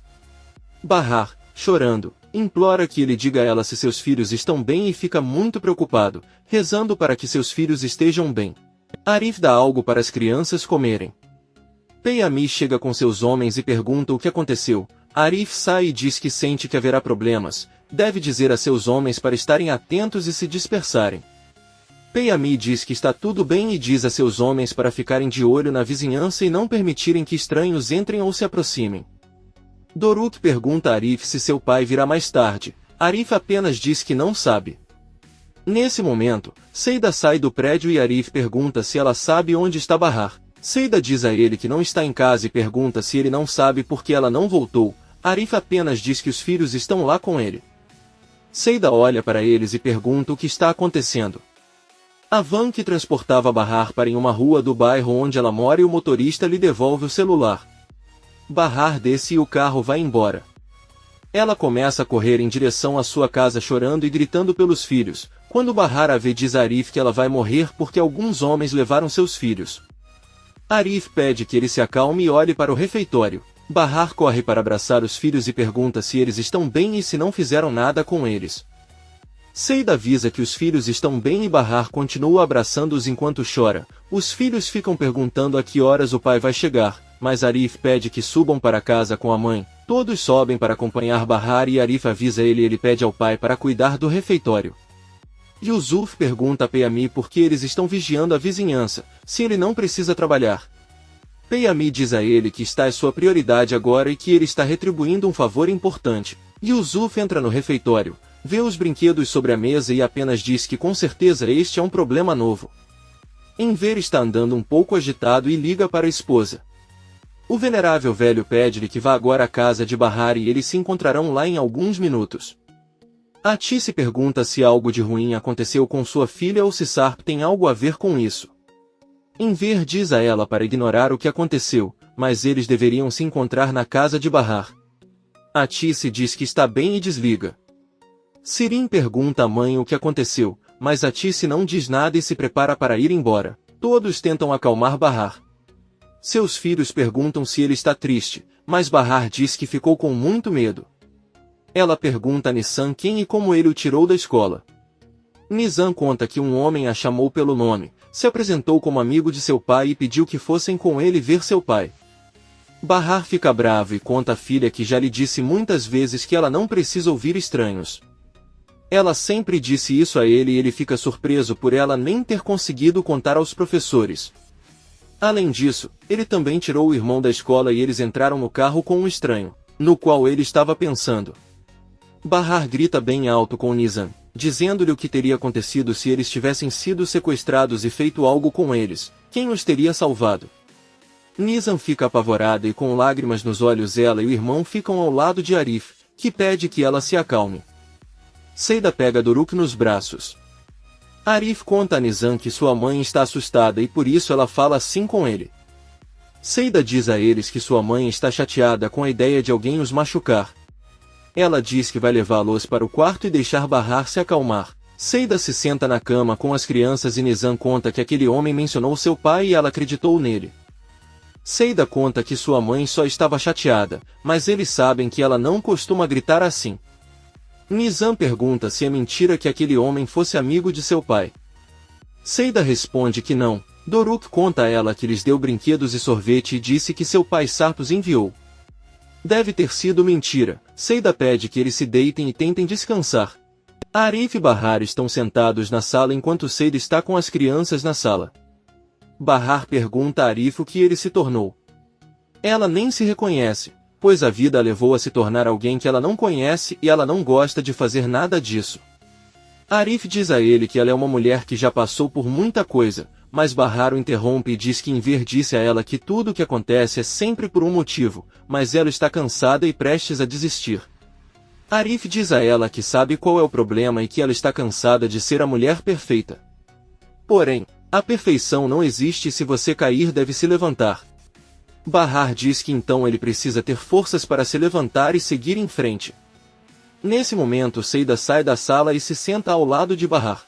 Speaker 1: Bahar, chorando, implora que ele diga a ela se seus filhos estão bem e fica muito preocupado, rezando para que seus filhos estejam bem. Arif dá algo para as crianças comerem. Peyami chega com seus homens e pergunta o que aconteceu. Arif sai e diz que sente que haverá problemas, deve dizer a seus homens para estarem atentos e se dispersarem. Peyami diz que está tudo bem e diz a seus homens para ficarem de olho na vizinhança e não permitirem que estranhos entrem ou se aproximem. Doruk pergunta a Arif se seu pai virá mais tarde. Arif apenas diz que não sabe. Nesse momento, Seida sai do prédio e Arif pergunta se ela sabe onde está Bahar. Seida diz a ele que não está em casa e pergunta se ele não sabe por que ela não voltou. Arif apenas diz que os filhos estão lá com ele. Seida olha para eles e pergunta o que está acontecendo. A van que transportava Bahar para em uma rua do bairro onde ela mora e o motorista lhe devolve o celular. Bahar desce e o carro vai embora. Ela começa a correr em direção à sua casa chorando e gritando pelos filhos. Quando Bahar a vê diz a Arif que ela vai morrer porque alguns homens levaram seus filhos. Arif pede que ele se acalme e olhe para o refeitório. Bahar corre para abraçar os filhos e pergunta se eles estão bem e se não fizeram nada com eles. Seida avisa que os filhos estão bem e Bahar continua abraçando-os enquanto chora. Os filhos ficam perguntando a que horas o pai vai chegar, mas Arif pede que subam para casa com a mãe. Todos sobem para acompanhar Bahar e Arif avisa ele e ele pede ao pai para cuidar do refeitório. Yusuf pergunta a Peyami por que eles estão vigiando a vizinhança, se ele não precisa trabalhar. Peyami diz a ele que está sua prioridade agora e que ele está retribuindo um favor importante. Yusuf entra no refeitório, vê os brinquedos sobre a mesa e apenas diz que com certeza este é um problema novo. Enver está andando um pouco agitado e liga para a esposa. O venerável velho pede-lhe que vá agora à casa de Bahar e eles se encontrarão lá em alguns minutos. Ati se pergunta se algo de ruim aconteceu com sua filha ou se Sarp tem algo a ver com isso. Enver diz a ela para ignorar o que aconteceu, mas eles deveriam se encontrar na casa de Bahar. Ati se diz que está bem e desliga. Sirin pergunta à mãe o que aconteceu, mas Ati se não diz nada e se prepara para ir embora. Todos tentam acalmar Bahar. Seus filhos perguntam se ele está triste, mas Bahar diz que ficou com muito medo. Ela pergunta a Nisan quem e como ele o tirou da escola. Nisan conta que um homem a chamou pelo nome, se apresentou como amigo de seu pai e pediu que fossem com ele ver seu pai. Bahar fica bravo e conta à filha que já lhe disse muitas vezes que ela não precisa ouvir estranhos. Ela sempre disse isso a ele e ele fica surpreso por ela nem ter conseguido contar aos professores. Além disso, ele também tirou o irmão da escola e eles entraram no carro com um estranho, no qual ele estava pensando. Bahar grita bem alto com Nisan, dizendo-lhe o que teria acontecido se eles tivessem sido sequestrados e feito algo com eles, quem os teria salvado. Nisan fica apavorada e com lágrimas nos olhos ela e o irmão ficam ao lado de Arif, que pede que ela se acalme. Seida pega Doruk nos braços. Arif conta a Nisan que sua mãe está assustada e por isso ela fala assim com ele. Seida diz a eles que sua mãe está chateada com a ideia de alguém os machucar. Ela diz que vai levá-los para o quarto e deixar Bahar se acalmar. Seida se senta na cama com as crianças e Nisan conta que aquele homem mencionou seu pai e ela acreditou nele. Seida conta que sua mãe só estava chateada, mas eles sabem que ela não costuma gritar assim. Nisan pergunta se é mentira que aquele homem fosse amigo de seu pai. Seida responde que não. Doruk conta a ela que lhes deu brinquedos e sorvete e disse que seu pai Sarp os enviou. Deve ter sido mentira. Seida pede que eles se deitem e tentem descansar. Arif e Bahar estão sentados na sala enquanto Seida está com as crianças na sala. Bahar pergunta a Arif o que ele se tornou. Ela nem se reconhece, pois a vida a levou a se tornar alguém que ela não conhece e ela não gosta de fazer nada disso. Arif diz a ele que ela é uma mulher que já passou por muita coisa, mas Bahar o interrompe e diz que Enver disse a ela que tudo o que acontece é sempre por um motivo, mas ela está cansada e prestes a desistir. Arif diz a ela que sabe qual é o problema e que ela está cansada de ser a mulher perfeita. Porém, a perfeição não existe e se você cair deve se levantar. Bahar diz que então ele precisa ter forças para se levantar e seguir em frente. Nesse momento Seida sai da sala e se senta ao lado de Bahar.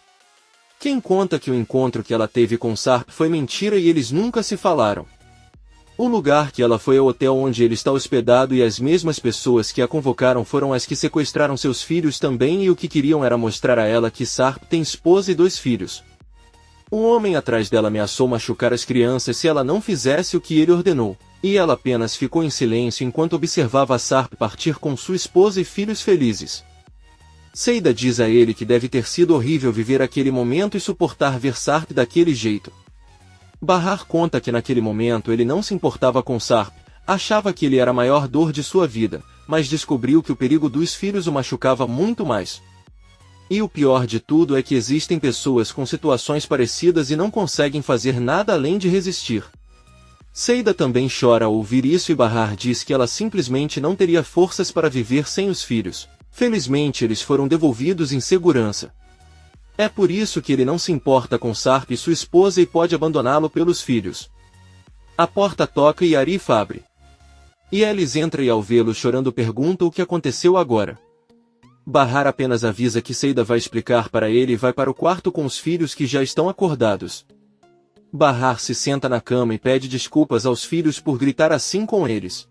Speaker 1: Quem conta que o encontro que ela teve com Sarp foi mentira e eles nunca se falaram. O lugar que ela foi é o hotel onde ele está hospedado e as mesmas pessoas que a convocaram foram as que sequestraram seus filhos também e o que queriam era mostrar a ela que Sarp tem esposa e 2 filhos. Um homem atrás dela ameaçou machucar as crianças se ela não fizesse o que ele ordenou, e ela apenas ficou em silêncio enquanto observava Sarp partir com sua esposa e filhos felizes. Seida diz a ele que deve ter sido horrível viver aquele momento e suportar ver Sarp daquele jeito. Bahar conta que naquele momento ele não se importava com Sarp, achava que ele era a maior dor de sua vida, mas descobriu que o perigo dos filhos o machucava muito mais. E o pior de tudo é que existem pessoas com situações parecidas e não conseguem fazer nada além de resistir. Seida também chora ao ouvir isso e Bahar diz que ela simplesmente não teria forças para viver sem os filhos. Felizmente eles foram devolvidos em segurança. É por isso que ele não se importa com Sarp e sua esposa e pode abandoná-lo pelos filhos. A porta toca e Arif abre. E Elis entra e ao vê-lo chorando pergunta o que aconteceu agora. Bahar apenas avisa que Seida vai explicar para ele e vai para o quarto com os filhos que já estão acordados. Bahar se senta na cama e pede desculpas aos filhos por gritar assim com eles.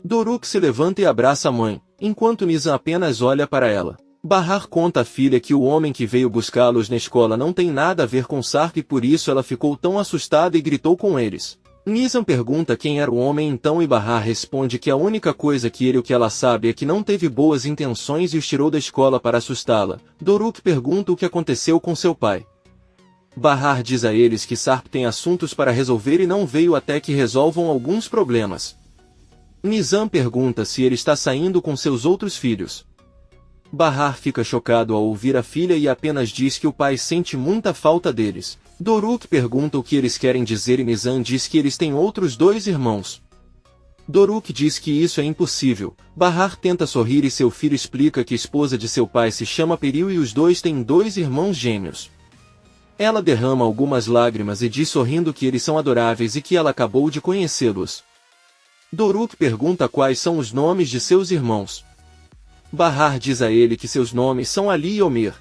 Speaker 1: Doruk se levanta e abraça a mãe, enquanto Nisan apenas olha para ela. Bahar conta à filha que o homem que veio buscá-los na escola não tem nada a ver com Sarp e por isso ela ficou tão assustada e gritou com eles. Nisan pergunta quem era o homem então e Bahar responde que a única coisa que ele o que ela sabe é que não teve boas intenções e os tirou da escola para assustá-la. Doruk pergunta o que aconteceu com seu pai. Bahar diz a eles que Sarp tem assuntos para resolver e não veio até que resolvam alguns problemas. Nisan pergunta se ele está saindo com seus outros filhos. Bahar fica chocado ao ouvir a filha e apenas diz que o pai sente muita falta deles. Doruk pergunta o que eles querem dizer e Nisan diz que eles têm outros 2 irmãos. Doruk diz que isso é impossível. Bahar tenta sorrir e seu filho explica que a esposa de seu pai se chama Peril e os 2 têm 2 irmãos gêmeos. Ela derrama algumas lágrimas e diz sorrindo que eles são adoráveis e que ela acabou de conhecê-los. Doruk pergunta quais são os nomes de seus irmãos. Bahar diz a ele que seus nomes são Ali e Omer.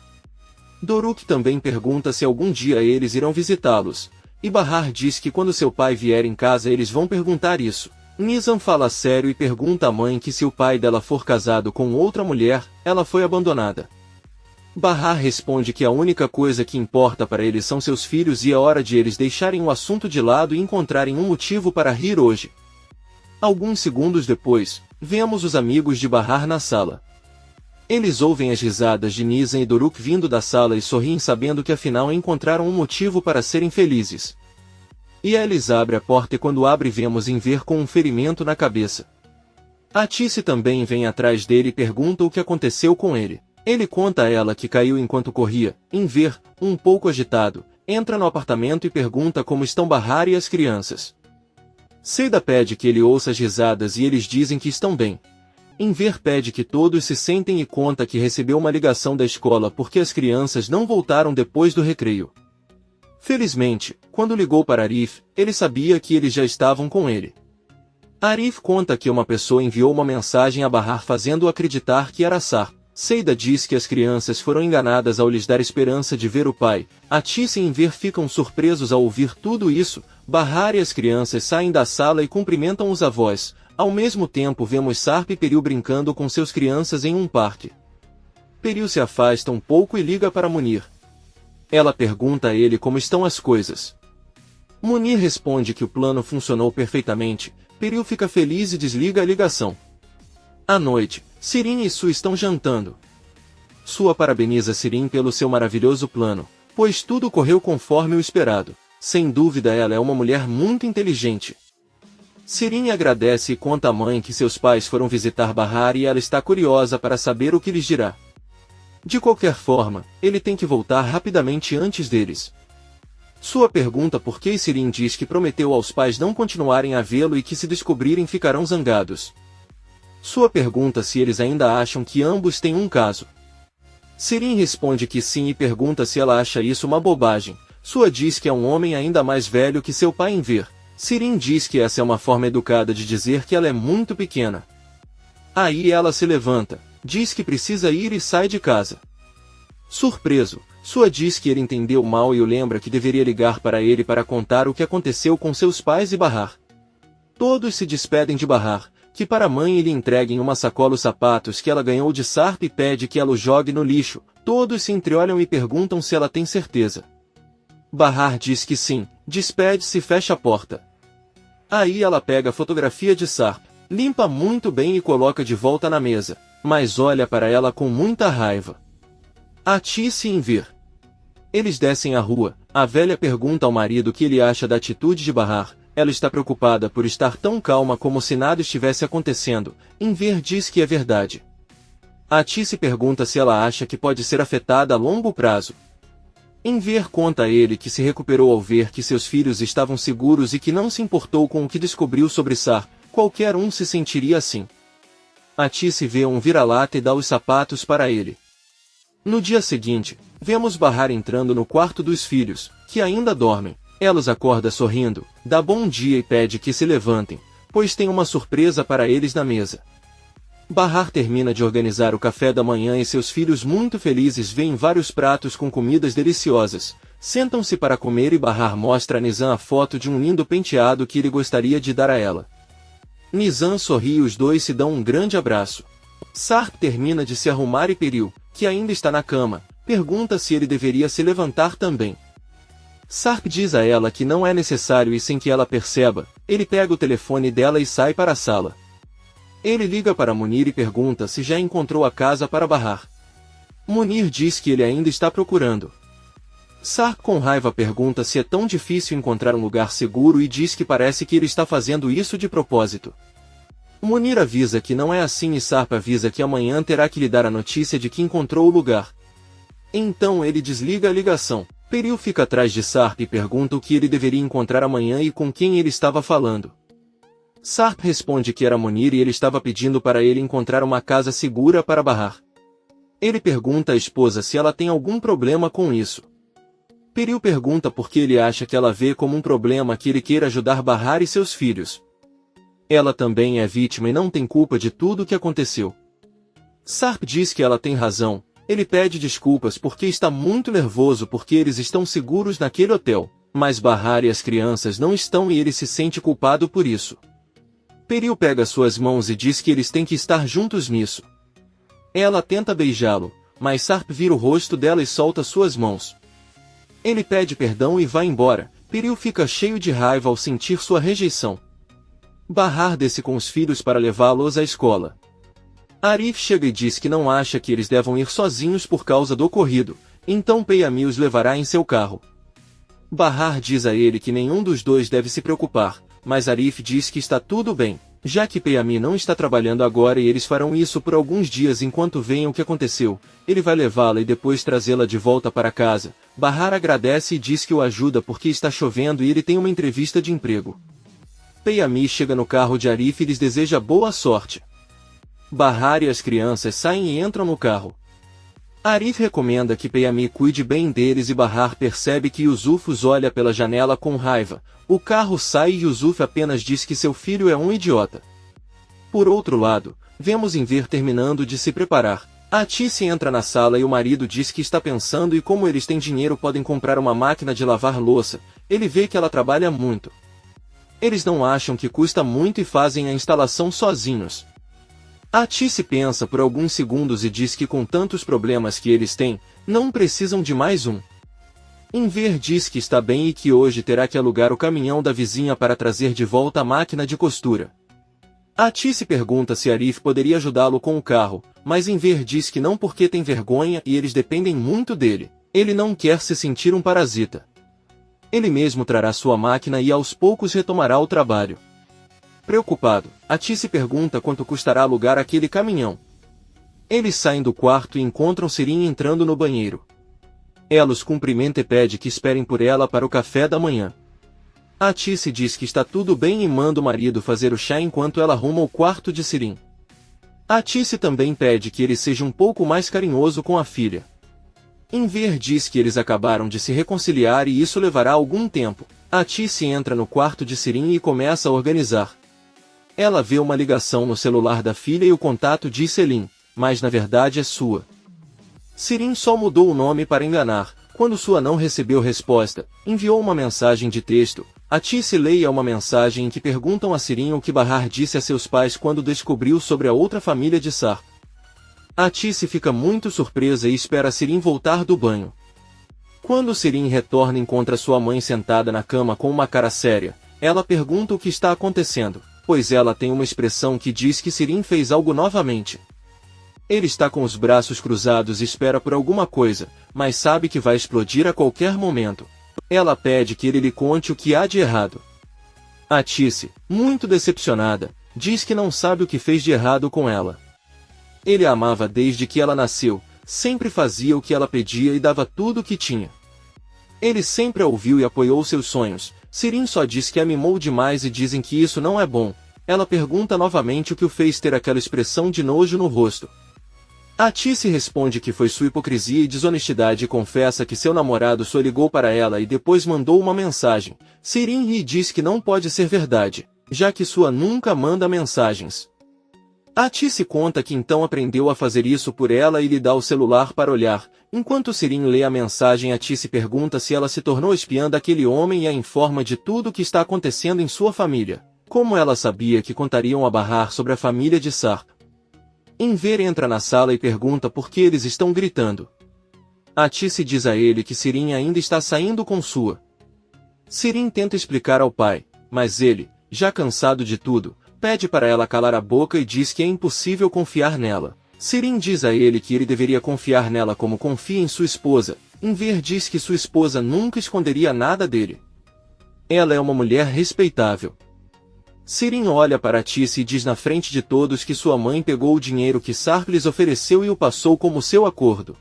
Speaker 1: Doruk também pergunta se algum dia eles irão visitá-los. e Bahar diz que quando seu pai vier em casa eles vão perguntar isso. Nizam fala sério e pergunta à mãe que se o pai dela for casado com outra mulher, ela foi abandonada. Bahar responde que a única coisa que importa para eles são seus filhos e é hora de eles deixarem o assunto de lado e encontrarem um motivo para rir hoje. Alguns segundos depois, vemos os amigos de Bahar na sala. Eles ouvem as risadas de Nizam e Doruk vindo da sala e sorriem sabendo que afinal encontraram um motivo para serem felizes. E Elis abre a porta e quando abre vemos Enver com um ferimento na cabeça. Atice também vem atrás dele e pergunta o que aconteceu com ele. Ele conta a ela que caiu enquanto corria. Enver, um pouco agitado, entra no apartamento e pergunta como estão Bahar e as crianças. Seida pede que ele ouça as risadas e eles dizem que estão bem. Enver pede que todos se sentem e conta que recebeu uma ligação da escola porque as crianças não voltaram depois do recreio. Felizmente, quando ligou para Arif, ele sabia que eles já estavam com ele. Arif conta que uma pessoa enviou uma mensagem a Bahar fazendo-o acreditar que era Sar. Seida diz que as crianças foram enganadas ao lhes dar esperança de ver o pai. Atice e Enver ficam surpresos ao ouvir tudo isso. Bahar e as crianças saem da sala e cumprimentam os avós. Ao mesmo tempo vemos Sarp e Peril brincando com seus crianças em um parque. Peril se afasta um pouco e liga para Munir. Ela pergunta a ele como estão as coisas. Munir responde que o plano funcionou perfeitamente. Peril fica feliz e desliga a ligação. À noite, Sirin e Su estão jantando. Sua parabeniza Sirin pelo seu maravilhoso plano, pois tudo correu conforme o esperado. Sem dúvida ela é uma mulher muito inteligente. Sirin agradece e conta à mãe que seus pais foram visitar Bahar e ela está curiosa para saber o que lhes dirá. De qualquer forma, ele tem que voltar rapidamente antes deles. Sua pergunta por que Sirin diz que prometeu aos pais não continuarem a vê-lo e que se descobrirem ficarão zangados. Sua pergunta se eles ainda acham que ambos têm um caso. Sirin responde que sim e pergunta se ela acha isso uma bobagem. Sua diz que é um homem ainda mais velho que seu pai Enver. Sirin diz que essa é uma forma educada de dizer que ela é muito pequena. Aí ela se levanta, diz que precisa ir e sai de casa. Surpreso, Sua diz que ele entendeu mal e o lembra que deveria ligar para ele para contar o que aconteceu com seus pais e Bahar. Todos se despedem de Bahar, que para a mãe lhe entreguem uma sacola os sapatos que ela ganhou de Sarp e pede que ela o jogue no lixo. Todos se entreolham e perguntam se ela tem certeza. Bahar diz que sim, despede-se e fecha a porta. Aí ela pega a fotografia de Sarp, limpa muito bem e coloca de volta na mesa, mas olha para ela com muita raiva. Atice e Enver. Eles descem a rua, a velha pergunta ao marido o que ele acha da atitude de Bahar. Ela está preocupada por estar tão calma como se nada estivesse acontecendo. Enver diz que é verdade. Atice pergunta se ela acha que pode ser afetada a longo prazo. Enver conta a ele que se recuperou ao ver que seus filhos estavam seguros e que não se importou com o que descobriu sobre Sar. Qualquer um se sentiria assim. Atice vê um vira-lata e dá os sapatos para ele. No dia seguinte, vemos Bahar entrando no quarto dos filhos, que ainda dormem. Ela os acorda sorrindo, dá bom dia e pede que se levantem, pois tem uma surpresa para eles na mesa. Bahar termina de organizar o café da manhã e seus filhos muito felizes veem vários pratos com comidas deliciosas. Sentam-se para comer e Bahar mostra a Nizam a foto de um lindo penteado que ele gostaria de dar a ela. Nizam sorri e os dois se dão um grande abraço. Sarp termina de se arrumar e Peril, que ainda está na cama, pergunta se ele deveria se levantar também. Sarp diz a ela que não é necessário e sem que ela perceba, ele pega o telefone dela e sai para a sala. Ele liga para Munir e pergunta se já encontrou a casa para Bahar. Munir diz que ele ainda está procurando. Sarp com raiva pergunta se é tão difícil encontrar um lugar seguro e diz que parece que ele está fazendo isso de propósito. Munir avisa que não é assim e Sarp avisa que amanhã terá que lhe dar a notícia de que encontrou o lugar. Então ele desliga a ligação. Peril fica atrás de Sarp e pergunta o que ele deveria encontrar amanhã e com quem ele estava falando. Sarp responde que era Munir e ele estava pedindo para ele encontrar uma casa segura para Bahar. Ele pergunta à esposa se ela tem algum problema com isso. Peril pergunta por que ele acha que ela vê como um problema que ele queira ajudar Bahar e seus filhos. Ela também é vítima e não tem culpa de tudo o que aconteceu. Sarp diz que ela tem razão. Ele pede desculpas porque está muito nervoso porque eles estão seguros naquele hotel. Mas Bahar e as crianças não estão e ele se sente culpado por isso. Peril pega suas mãos e diz que eles têm que estar juntos nisso. Ela tenta beijá-lo, mas Sarp vira o rosto dela e solta suas mãos. Ele pede perdão e vai embora. Peril fica cheio de raiva ao sentir sua rejeição. Bahar desce com os filhos para levá-los à escola. Arif chega e diz que não acha que eles devam ir sozinhos por causa do ocorrido, então Peyami os levará em seu carro. Bahar diz a ele que nenhum dos dois deve se preocupar, mas Arif diz que está tudo bem, já que Peyami não está trabalhando agora e eles farão isso por alguns dias enquanto veem o que aconteceu. Ele vai levá-la e depois trazê-la de volta para casa. Bahar agradece e diz que o ajuda porque está chovendo e ele tem uma entrevista de emprego. Peyami chega no carro de Arif e lhes deseja boa sorte. Bahar e as crianças saem e entram no carro. Arif recomenda que Peyami cuide bem deles e Bahar percebe que Yusuf os olha pela janela com raiva. O carro sai e Yusuf apenas diz que seu filho é um idiota. Por outro lado, vemos Enver terminando de se preparar. Atice entra na sala e o marido diz que está pensando e como eles têm dinheiro podem comprar uma máquina de lavar louça. Ele vê que ela trabalha muito. Eles não acham que custa muito e fazem a instalação sozinhos. Atice pensa por alguns segundos e diz que com tantos problemas que eles têm, não precisam de mais um. Enver diz que está bem e que hoje terá que alugar o caminhão da vizinha para trazer de volta a máquina de costura. Atice pergunta se Arif poderia ajudá-lo com o carro, mas Enver diz que não porque tem vergonha e eles dependem muito dele. Ele não quer se sentir um parasita. Ele mesmo trará sua máquina e aos poucos retomará o trabalho. Preocupado, Atice pergunta quanto custará alugar aquele caminhão. Eles saem do quarto e encontram Sirin entrando no banheiro. Ela os cumprimenta e pede que esperem por ela para o café da manhã. Atice diz que está tudo bem e manda o marido fazer o chá enquanto ela arruma o quarto de Sirin. Atice também pede que ele seja um pouco mais carinhoso com a filha. Enver diz que eles acabaram de se reconciliar e isso levará algum tempo. Atice entra no quarto de Sirin e começa a organizar. Ela vê uma ligação no celular da filha e o contato diz Selim, mas na verdade é sua. Sirin só mudou o nome para enganar. Quando sua não recebeu resposta, enviou uma mensagem de texto. Atice leia uma mensagem em que perguntam a Sirin o que Bahar disse a seus pais quando descobriu sobre a outra família de Sarp. Atice fica muito surpresa e espera Sirin voltar do banho. Quando Sirin retorna encontra sua mãe sentada na cama com uma cara séria. Ela pergunta o que está acontecendo, pois ela tem uma expressão que diz que Sirin fez algo novamente. Ele está com os braços cruzados e espera por alguma coisa, mas sabe que vai explodir a qualquer momento. Ela pede que ele lhe conte o que há de errado. Atice, muito decepcionada, diz que não sabe o que fez de errado com ela. Ele a amava desde que ela nasceu, sempre fazia o que ela pedia e dava tudo o que tinha. Ele sempre a ouviu e apoiou seus sonhos. Sirin só diz que a mimou demais e dizem que isso não é bom. Ela pergunta novamente o que o fez ter aquela expressão de nojo no rosto. Atice responde que foi sua hipocrisia e desonestidade e confessa que seu namorado só ligou para ela e depois mandou uma mensagem. Sirin ri e diz que não pode ser verdade, já que sua nunca manda mensagens. Atice conta que então aprendeu a fazer isso por ela e lhe dá o celular para olhar. Enquanto Sirin lê a mensagem, Atice pergunta se ela se tornou espiã daquele homem e a informa de tudo o que está acontecendo em sua família. Como ela sabia que contariam a Bahar sobre a família de Sarp. Enver entra na sala e pergunta por que eles estão gritando. Atice diz a ele que Sirin ainda está saindo com sua. Sirin tenta explicar ao pai, mas ele, já cansado de tudo, pede para ela calar a boca e diz que é impossível confiar nela. Sirin diz a ele que ele deveria confiar nela como confia em sua esposa. Enver diz que sua esposa nunca esconderia nada dele. Ela é uma mulher respeitável. Sirin olha para Atice e diz na frente de todos que sua mãe pegou o dinheiro que Sarp lhes ofereceu e o passou como seu acordo.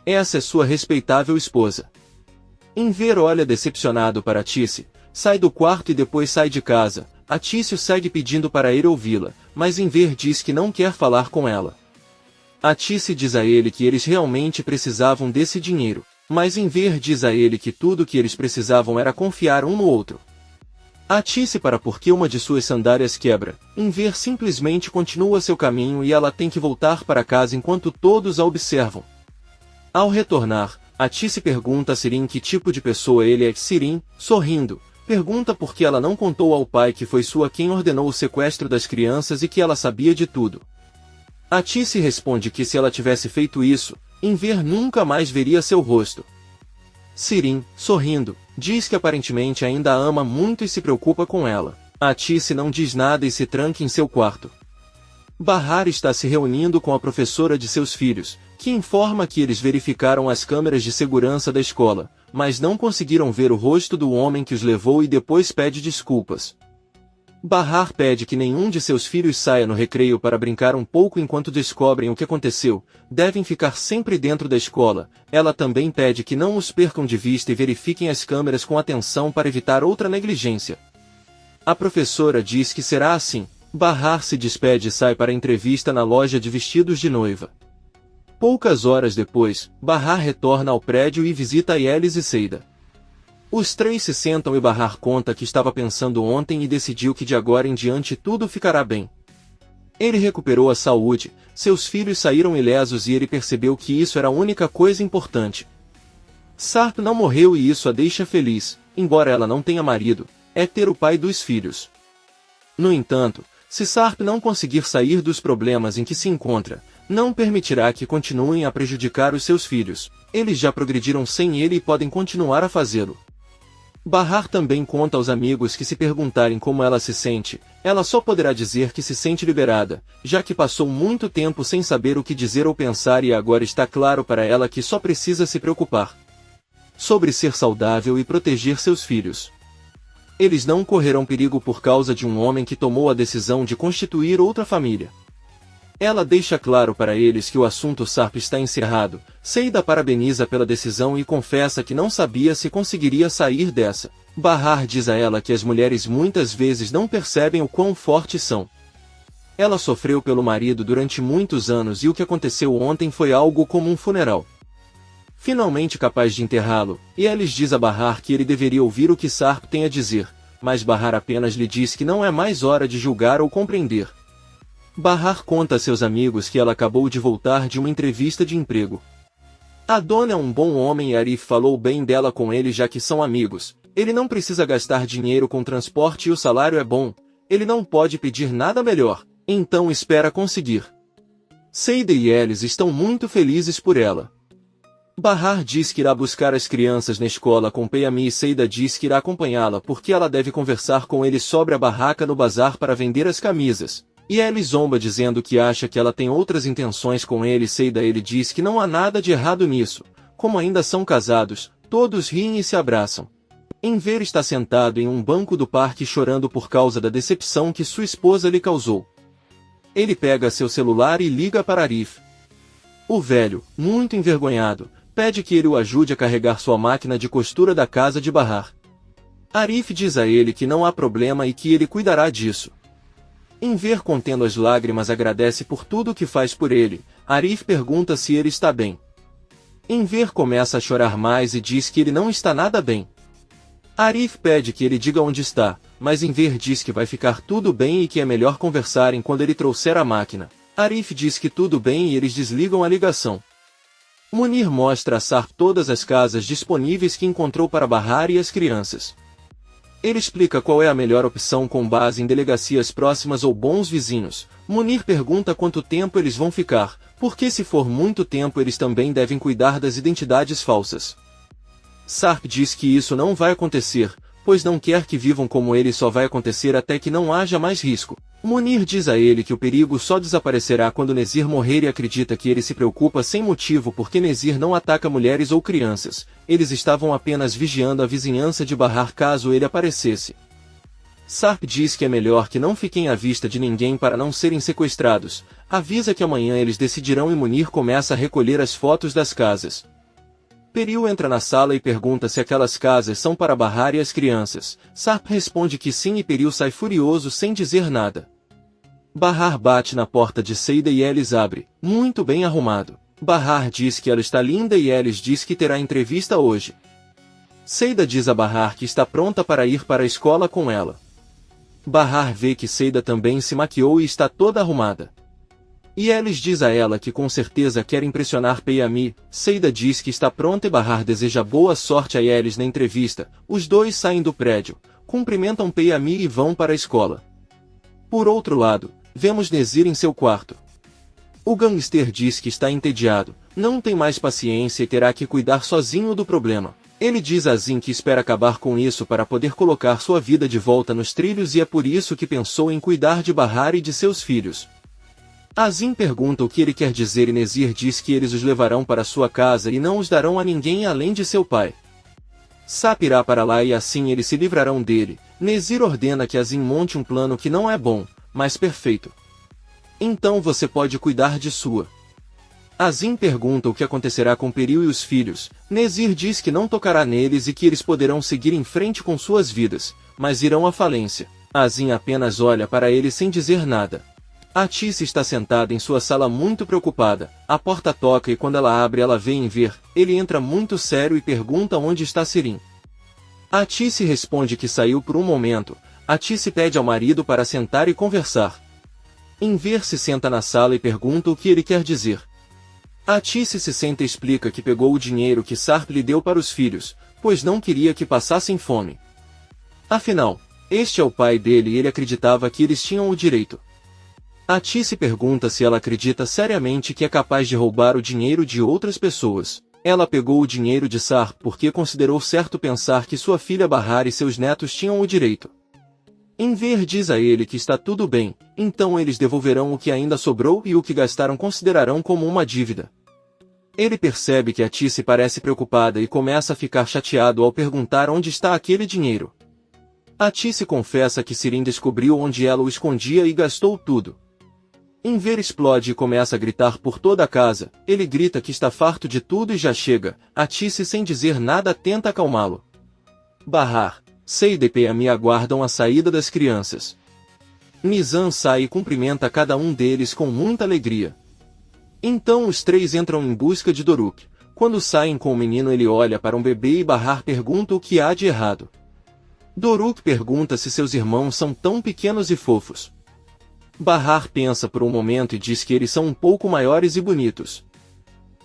Speaker 1: Essa é sua respeitável esposa. Enver olha decepcionado para Atice, sai do quarto e depois sai de casa. Atice segue pedindo para ir ouvi-la, mas Enver diz que não quer falar com ela. Atice diz a ele que eles realmente precisavam desse dinheiro, mas Enver diz a ele que tudo o que eles precisavam era confiar um no outro. Atice para porque uma de suas sandálias quebra. Enver simplesmente continua seu caminho e ela tem que voltar para casa enquanto todos a observam. Ao retornar, Atice pergunta a Sirin que tipo de pessoa ele é. Sirin, sorrindo, pergunta por que ela não contou ao pai que foi sua quem ordenou o sequestro das crianças e que ela sabia de tudo. Atice responde que se ela tivesse feito isso, Enver nunca mais veria seu rosto. Sirin, sorrindo, diz que aparentemente ainda a ama muito e se preocupa com ela. Atice não diz nada e se tranca em seu quarto. Bahar está se reunindo com a professora de seus filhos, que informa que eles verificaram as câmeras de segurança da escola, mas não conseguiram ver o rosto do homem que os levou e depois pede desculpas. Bahar pede que nenhum de seus filhos saia no recreio para brincar um pouco enquanto descobrem o que aconteceu, devem ficar sempre dentro da escola. Ela também pede que não os percam de vista e verifiquem as câmeras com atenção para evitar outra negligência. A professora diz que será assim. Bahar se despede e sai para a entrevista na loja de vestidos de noiva. Poucas horas depois, Bahar retorna ao prédio e visita Yelis e Seida. Os três se sentam e Bahar conta que estava pensando ontem e decidiu que de agora em diante tudo ficará bem. Ele recuperou a saúde, seus filhos saíram ilesos e ele percebeu que isso era a única coisa importante. Sarp não morreu e isso a deixa feliz, embora ela não tenha marido, é ter o pai dos filhos. No entanto, se Sarp não conseguir sair dos problemas em que se encontra, não permitirá que continuem a prejudicar os seus filhos. Eles já progrediram sem ele e podem continuar a fazê-lo. Bahar também conta aos amigos que se perguntarem como ela se sente, ela só poderá dizer que se sente liberada, já que passou muito tempo sem saber o que dizer ou pensar e agora está claro para ela que só precisa se preocupar sobre ser saudável e proteger seus filhos. Eles não correrão perigo por causa de um homem que tomou a decisão de constituir outra família. Ela deixa claro para eles que o assunto Sarp está encerrado. Seida parabeniza pela decisão e confessa que não sabia se conseguiria sair dessa. Bahar diz a ela que as mulheres muitas vezes não percebem o quão fortes são. Ela sofreu pelo marido durante muitos anos e o que aconteceu ontem foi algo como um funeral. Finalmente capaz de enterrá-lo, Yelis diz a Bahar que ele deveria ouvir o que Sarp tem a dizer, mas Bahar apenas lhe diz que não é mais hora de julgar ou compreender. Bahar conta a seus amigos que ela acabou de voltar de uma entrevista de emprego. Adon é um bom homem e Arif falou bem dela com ele já que são amigos. Ele não precisa gastar dinheiro com transporte e o salário é bom. Ele não pode pedir nada melhor, então espera conseguir. Seida e Yelis estão muito felizes por ela. Bahar diz que irá buscar as crianças na escola com Peyami e Seida diz que irá acompanhá-la porque ela deve conversar com ele sobre a barraca no bazar para vender as camisas. E Yelis zomba dizendo que acha que ela tem outras intenções com ele. Seida ele diz que não há nada de errado nisso. Como ainda são casados, todos riem e se abraçam. Enver está sentado em um banco do parque chorando por causa da decepção que sua esposa lhe causou. Ele pega seu celular e liga para Arif. O velho, muito envergonhado, pede que ele o ajude a carregar sua máquina de costura da casa de Bahar. Arif diz a ele que não há problema e que ele cuidará disso. Enver contendo as lágrimas agradece por tudo que faz por ele. Arif pergunta se ele está bem. Enver começa a chorar mais e diz que ele não está nada bem. Arif pede que ele diga onde está, mas Enver diz que vai ficar tudo bem e que é melhor conversarem quando ele trouxer a máquina. Arif diz que tudo bem e eles desligam a ligação. Munir mostra a Sarp todas as casas disponíveis que encontrou para Bahar e as crianças. Ele explica qual é a melhor opção com base em delegacias próximas ou bons vizinhos. Munir pergunta quanto tempo eles vão ficar, porque se for muito tempo eles também devem cuidar das identidades falsas. Sarp diz que isso não vai acontecer, pois não quer que vivam como ele só vai acontecer até que não haja mais risco. Munir diz a ele que o perigo só desaparecerá quando Nezir morrer e acredita que ele se preocupa sem motivo porque Nezir não ataca mulheres ou crianças. Eles estavam apenas vigiando a vizinhança de Bahar caso ele aparecesse. Sarp diz que é melhor que não fiquem à vista de ninguém para não serem sequestrados. Avisa que amanhã eles decidirão e Munir começa a recolher as fotos das casas. Peril entra na sala e pergunta se aquelas casas são para Bahar e as crianças. Sarp responde que sim e Peril sai furioso sem dizer nada. Bahar bate na porta de Seida e Yelis abre, muito bem arrumado. Bahar diz que ela está linda e Yelis diz que terá entrevista hoje. Seida diz a Bahar que está pronta para ir para a escola com ela. Bahar vê que Seida também se maquiou e está toda arrumada. E Elis diz a ela que com certeza quer impressionar Peyami. Seida diz que está pronta e Bahar deseja boa sorte a Elis na entrevista. Os dois saem do prédio, cumprimentam Peyami e vão para a escola. Por outro lado, vemos Nezir em seu quarto. O gangster diz que está entediado, não tem mais paciência e terá que cuidar sozinho do problema. Ele diz a Zin que espera acabar com isso para poder colocar sua vida de volta nos trilhos e é por isso que pensou em cuidar de Bahar e de seus filhos. Azim pergunta o que ele quer dizer e Nezir diz que eles os levarão para sua casa e não os darão a ninguém além de seu pai. Sap irá para lá e assim eles se livrarão dele. Nezir ordena que Azim monte um plano que não é bom, mas perfeito. Então você pode cuidar de sua. Azim pergunta o que acontecerá com Peril e os filhos. Nezir diz que não tocará neles e que eles poderão seguir em frente com suas vidas, mas irão à falência. Azim apenas olha para ele sem dizer nada. Atice está sentada em sua sala muito preocupada. A porta toca e quando ela abre ela vê Enver. Ele entra muito sério e pergunta onde está Sirin. Atice responde que saiu por um momento. Atice pede ao marido para sentar e conversar. Enver se senta na sala e pergunta o que ele quer dizer. Atice se senta e explica que pegou o dinheiro que Sarp lhe deu para os filhos, pois não queria que passassem fome. Afinal, este é o pai dele e ele acreditava que eles tinham o direito. Atice pergunta se ela acredita seriamente que é capaz de roubar o dinheiro de outras pessoas. Ela pegou o dinheiro de Sarp porque considerou certo pensar que sua filha Bahar e seus netos tinham o direito. Enver diz a ele que está tudo bem, então eles devolverão o que ainda sobrou e o que gastaram considerarão como uma dívida. Ele percebe que Atice parece preocupada e começa a ficar chateado ao perguntar onde está aquele dinheiro. Atice confessa que Sirin descobriu onde ela o escondia e gastou tudo. Enver explode e começa a gritar por toda a casa. Ele grita que está farto de tudo e já chega. Atice sem dizer nada tenta acalmá-lo. Bahar, Seida e Peyami aguardam a saída das crianças. Nizam sai e cumprimenta cada um deles com muita alegria. Então os três entram em busca de Doruk. Quando saem com o menino ele olha para um bebê e Bahar pergunta o que há de errado. Doruk pergunta se seus irmãos são tão pequenos e fofos. Bahar pensa por um momento e diz que eles são um pouco maiores e bonitos.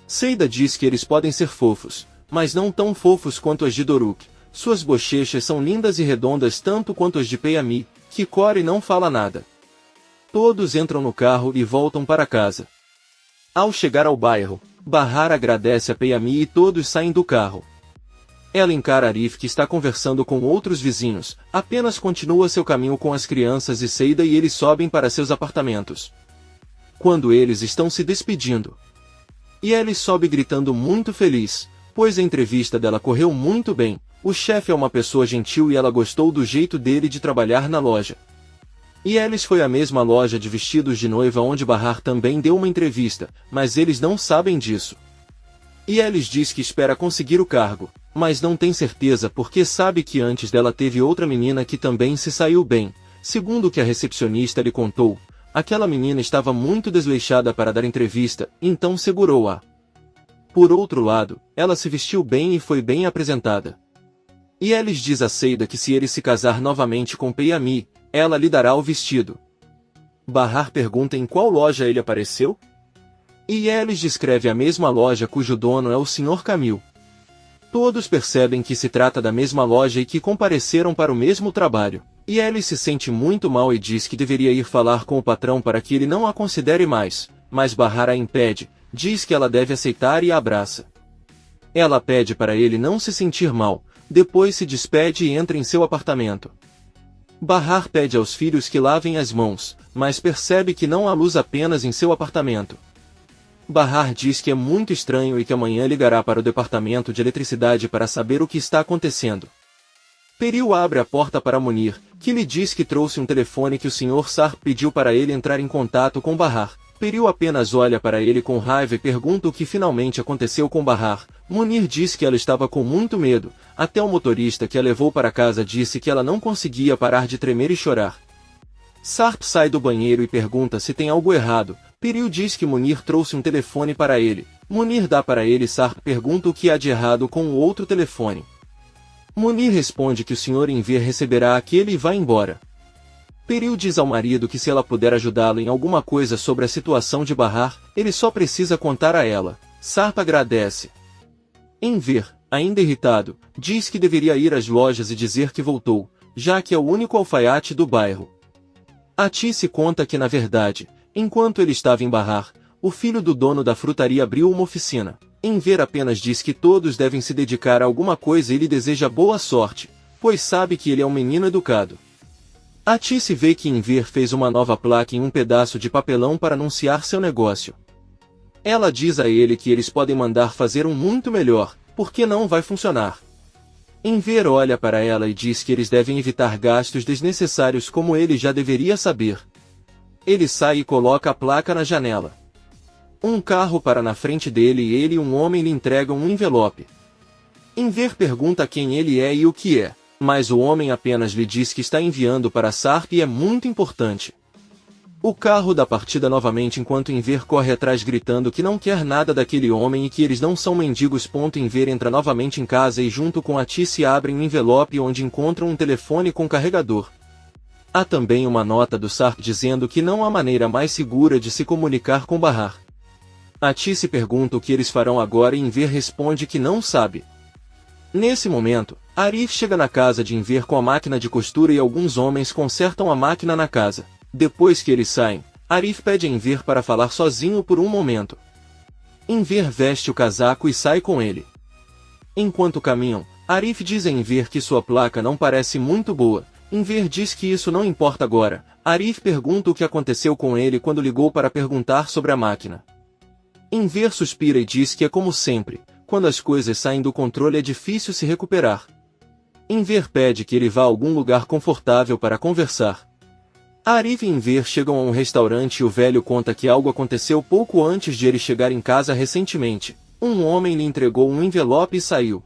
Speaker 1: Seida diz que eles podem ser fofos, mas não tão fofos quanto as de Doruk. Suas bochechas são lindas e redondas tanto quanto as de Peyami, que Core não fala nada. Todos entram no carro e voltam para casa. Ao chegar ao bairro, Bahar agradece a Peyami e todos saem do carro. Ela encara Arif que está conversando com outros vizinhos, apenas continua seu caminho com as crianças e Seida e eles sobem para seus apartamentos. Quando eles estão se despedindo, Ellie sobe gritando muito feliz, pois a entrevista dela correu muito bem, o chefe é uma pessoa gentil e ela gostou do jeito dele de trabalhar na loja. Ellis foi à mesma loja de vestidos de noiva onde Bahar também deu uma entrevista, mas eles não sabem disso. Ellis diz que espera conseguir o cargo, mas não tem certeza porque sabe que antes dela teve outra menina que também se saiu bem. Segundo o que a recepcionista lhe contou, aquela menina estava muito desleixada para dar entrevista, então segurou-a. Por outro lado, ela se vestiu bem e foi bem apresentada. Ellis diz a Seida que se ele se casar novamente com Peyami, ela lhe dará o vestido. Bahar pergunta em qual loja ele apareceu? Ellis descreve a mesma loja cujo dono é o Sr. Camil. Todos percebem que se trata da mesma loja e que compareceram para o mesmo trabalho. Ellis se sente muito mal e diz que deveria ir falar com o patrão para que ele não a considere mais, mas Bahar a impede, diz que ela deve aceitar e a abraça. Ela pede para ele não se sentir mal, depois se despede e entra em seu apartamento. Bahar pede aos filhos que lavem as mãos, mas percebe que não há luz apenas em seu apartamento. Bahar diz que é muito estranho e que amanhã ligará para o departamento de eletricidade para saber o que está acontecendo. Peril abre a porta para Munir, que lhe diz que trouxe um telefone que o Sr. Sarp pediu para ele entrar em contato com Bahar. Peril apenas olha para ele com raiva e pergunta o que finalmente aconteceu com Bahar. Munir diz que ela estava com muito medo, até o motorista que a levou para casa disse que ela não conseguia parar de tremer e chorar. Sarp sai do banheiro e pergunta se tem algo errado. Peril diz que Munir trouxe um telefone para ele. Munir dá para ele e Sarp pergunta o que há de errado com o outro telefone. Munir responde que o Sr. Enver receberá aquele e vai embora. Peril diz ao marido que se ela puder ajudá-lo em alguma coisa sobre a situação de Bahar, ele só precisa contar a ela. Sarp agradece. Enver, ainda irritado, diz que deveria ir às lojas e dizer que voltou, já que é o único alfaiate do bairro. Atice conta que na verdade, enquanto ele estava em Bahar, o filho do dono da frutaria abriu uma oficina. Enver apenas diz que todos devem se dedicar a alguma coisa e lhe deseja boa sorte, pois sabe que ele é um menino educado. Atice vê que Enver fez uma nova placa em um pedaço de papelão para anunciar seu negócio. Ela diz a ele que eles podem mandar fazer um muito melhor, porque não vai funcionar. Enver olha para ela e diz que eles devem evitar gastos desnecessários como ele já deveria saber. Ele sai e coloca a placa na janela. Um carro para na frente dele e ele e um homem lhe entregam um envelope. Enver pergunta quem ele é e o que é, mas o homem apenas lhe diz que está enviando para Sarp e é muito importante. O carro dá partida novamente enquanto Enver corre atrás gritando que não quer nada daquele homem e que eles não são mendigos. Enver entra novamente em casa e junto com Atice abrem um envelope onde encontram um telefone com carregador. Há também uma nota do Sarp dizendo que não há maneira mais segura de se comunicar com Bahar. Atice pergunta o que eles farão agora e Enver responde que não sabe. Nesse momento, Arif chega na casa de Enver com a máquina de costura e alguns homens consertam a máquina na casa. Depois que eles saem, Arif pede a Enver para falar sozinho por um momento. Enver veste o casaco e sai com ele. Enquanto caminham, Arif diz a Enver que sua placa não parece muito boa. Enver diz que isso não importa agora. Arif pergunta o que aconteceu com ele quando ligou para perguntar sobre a máquina. Enver suspira e diz que é como sempre. Quando as coisas saem do controle é difícil se recuperar. Enver pede que ele vá a algum lugar confortável para conversar. Arif e Enver chegam a um restaurante e o velho conta que algo aconteceu pouco antes de ele chegar em casa recentemente. Um homem lhe entregou um envelope e saiu.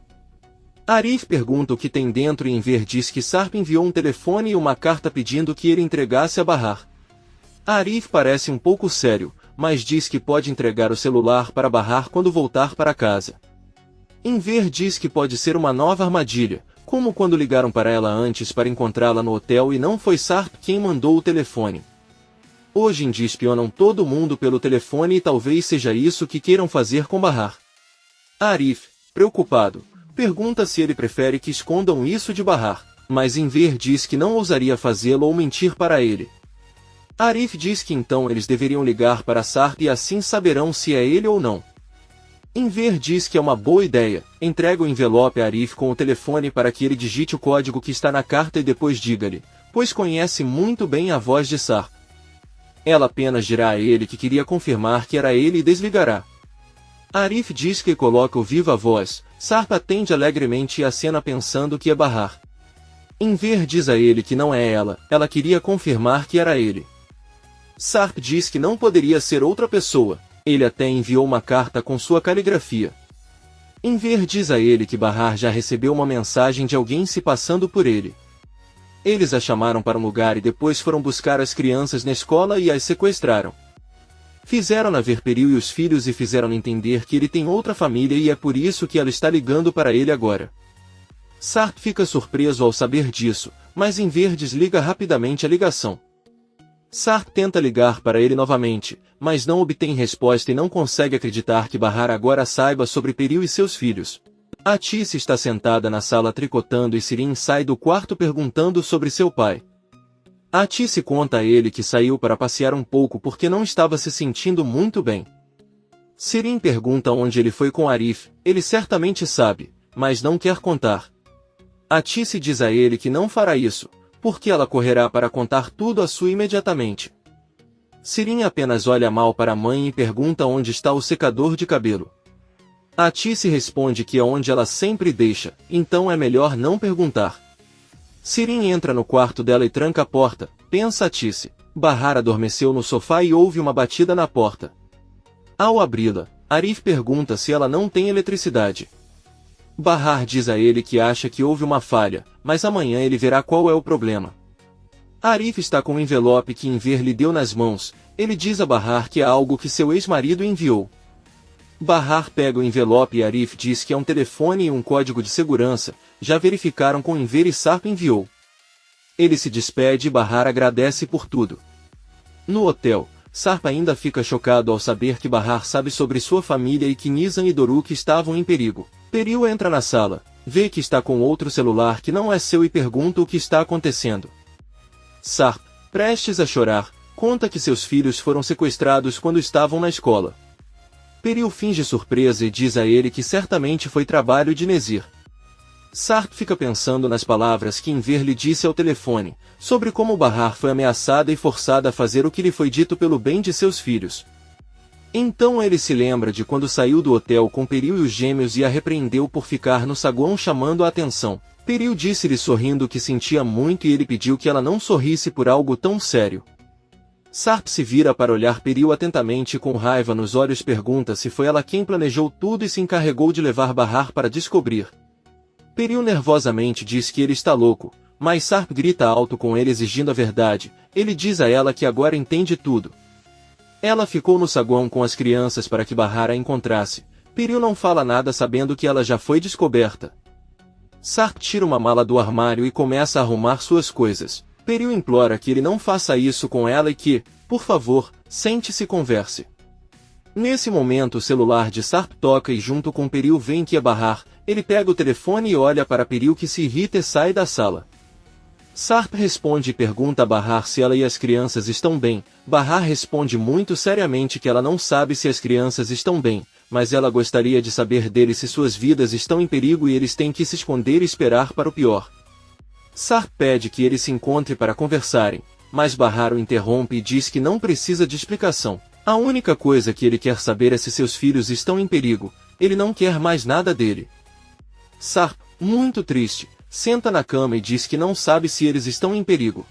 Speaker 1: Arif pergunta o que tem dentro e Enver diz que Sarp enviou um telefone e uma carta pedindo que ele entregasse a Bahar. Arif parece um pouco sério, mas diz que pode entregar o celular para Bahar quando voltar para casa. Enver diz que pode ser uma nova armadilha, como quando ligaram para ela antes para encontrá-la no hotel e não foi Sarp quem mandou o telefone. Hoje em dia espionam todo mundo pelo telefone e talvez seja isso que queiram fazer com Bahar. Arif, preocupado, pergunta se ele prefere que escondam isso de Bahar, mas Enver diz que não ousaria fazê-lo ou mentir para ele. Arif diz que então eles deveriam ligar para Sarp e assim saberão se é ele ou não. Enver diz que é uma boa ideia, entrega o envelope a Arif com o telefone para que ele digite o código que está na carta e depois diga-lhe, pois conhece muito bem a voz de Sarp. Ela apenas dirá a ele que queria confirmar que era ele e desligará. Arif diz que coloca o viva voz, Sarp atende alegremente e acena pensando que é Bahar. Enver diz a ele que não é ela queria confirmar que era ele. Sarp diz que não poderia ser outra pessoa. Ele até enviou uma carta com sua caligrafia. Enver diz a ele que Bahar já recebeu uma mensagem de alguém se passando por ele. Eles a chamaram para um lugar e depois foram buscar as crianças na escola e as sequestraram. Fizeram-na ver Peril e os filhos e fizeram-na entender que ele tem outra família e é por isso que ela está ligando para ele agora. Sarp fica surpreso ao saber disso, mas Enver desliga rapidamente a ligação. Sarp tenta ligar para ele novamente, mas não obtém resposta e não consegue acreditar que Bahar agora saiba sobre Peril e seus filhos. Atice está sentada na sala tricotando e Sirin sai do quarto perguntando sobre seu pai. Atice conta a ele que saiu para passear um pouco porque não estava se sentindo muito bem. Sirin pergunta onde ele foi com Arif, ele certamente sabe, mas não quer contar. Atice diz a ele que não fará isso, porque ela correrá para contar tudo a Sue imediatamente. Sirin apenas olha mal para a mãe e pergunta onde está o secador de cabelo. Atice responde que é onde ela sempre deixa, então é melhor não perguntar. Sirin entra no quarto dela e tranca a porta, pensa Atice. Bahar adormeceu no sofá e ouve uma batida na porta. Ao abri-la, Arif pergunta se ela não tem eletricidade. Bahar diz a ele que acha que houve uma falha, mas amanhã ele verá qual é o problema. Arif está com o envelope que Enver lhe deu nas mãos, ele diz a Bahar que é algo que seu ex-marido enviou. Bahar pega o envelope e Arif diz que é um telefone e um código de segurança, já verificaram com Enver e Sarp enviou. Ele se despede e Bahar agradece por tudo. No hotel, Sarp ainda fica chocado ao saber que Bahar sabe sobre sua família e que Nizam e Doruk estavam em perigo. Peril entra na sala, vê que está com outro celular que não é seu e pergunta o que está acontecendo. Sarp, prestes a chorar, conta que seus filhos foram sequestrados quando estavam na escola. Peril finge surpresa e diz a ele que certamente foi trabalho de Nezir. Sarp fica pensando nas palavras que Enver lhe disse ao telefone, sobre como Bahar foi ameaçada e forçada a fazer o que lhe foi dito pelo bem de seus filhos. Então ele se lembra de quando saiu do hotel com Peril e os gêmeos e a repreendeu por ficar no saguão chamando a atenção. Peril disse-lhe sorrindo que sentia muito e ele pediu que ela não sorrisse por algo tão sério. Sarp se vira para olhar Peril atentamente e com raiva nos olhos pergunta se foi ela quem planejou tudo e se encarregou de levar Bahar para descobrir. Peril nervosamente diz que ele está louco, mas Sarp grita alto com ele exigindo a verdade. Ele diz a ela que agora entende tudo. Ela ficou no saguão com as crianças para que Bahar a encontrasse. Peril não fala nada sabendo que ela já foi descoberta. Sarp tira uma mala do armário e começa a arrumar suas coisas. Peril implora que ele não faça isso com ela e que, por favor, sente-se e converse. Nesse momento o celular de Sarp toca e junto com Peril vem que é Bahar. Ele pega o telefone e olha para Peril que se irrita e sai da sala. Sarp responde e pergunta a Bahar se ela e as crianças estão bem. Bahar responde muito seriamente que ela não sabe se as crianças estão bem, mas ela gostaria de saber deles se suas vidas estão em perigo e eles têm que se esconder e esperar para o pior. Sarp pede que eles se encontrem para conversarem, mas Bahar o interrompe e diz que não precisa de explicação. A única coisa que ele quer saber é se seus filhos estão em perigo. Ele não quer mais nada dele. Sarp, muito triste, senta na cama e diz que não sabe se eles estão em perigo.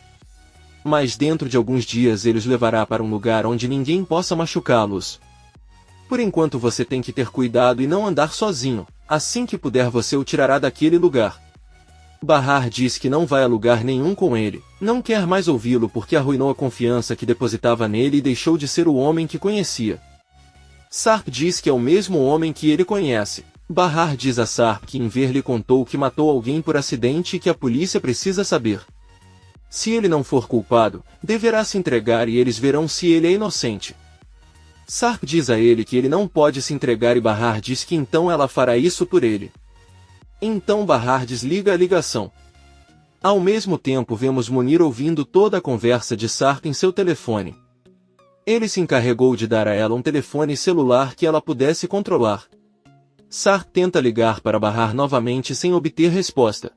Speaker 1: Mas dentro de alguns dias ele os levará para um lugar onde ninguém possa machucá-los. Por enquanto você tem que ter cuidado e não andar sozinho, assim que puder você o tirará daquele lugar. Bahar diz que não vai a lugar nenhum com ele, não quer mais ouvi-lo porque arruinou a confiança que depositava nele e deixou de ser o homem que conhecia. Sarp diz que é o mesmo homem que ele conhece. Bahar diz a Sarp que Enver lhe contou que matou alguém por acidente e que a polícia precisa saber. Se ele não for culpado, deverá se entregar e eles verão se ele é inocente. Sarp diz a ele que ele não pode se entregar e Bahar diz que então ela fará isso por ele. Então Bahar desliga a ligação. Ao mesmo tempo vemos Munir ouvindo toda a conversa de Sarp em seu telefone. Ele se encarregou de dar a ela um telefone celular que ela pudesse controlar. Sarp tenta ligar para Bahar novamente sem obter resposta.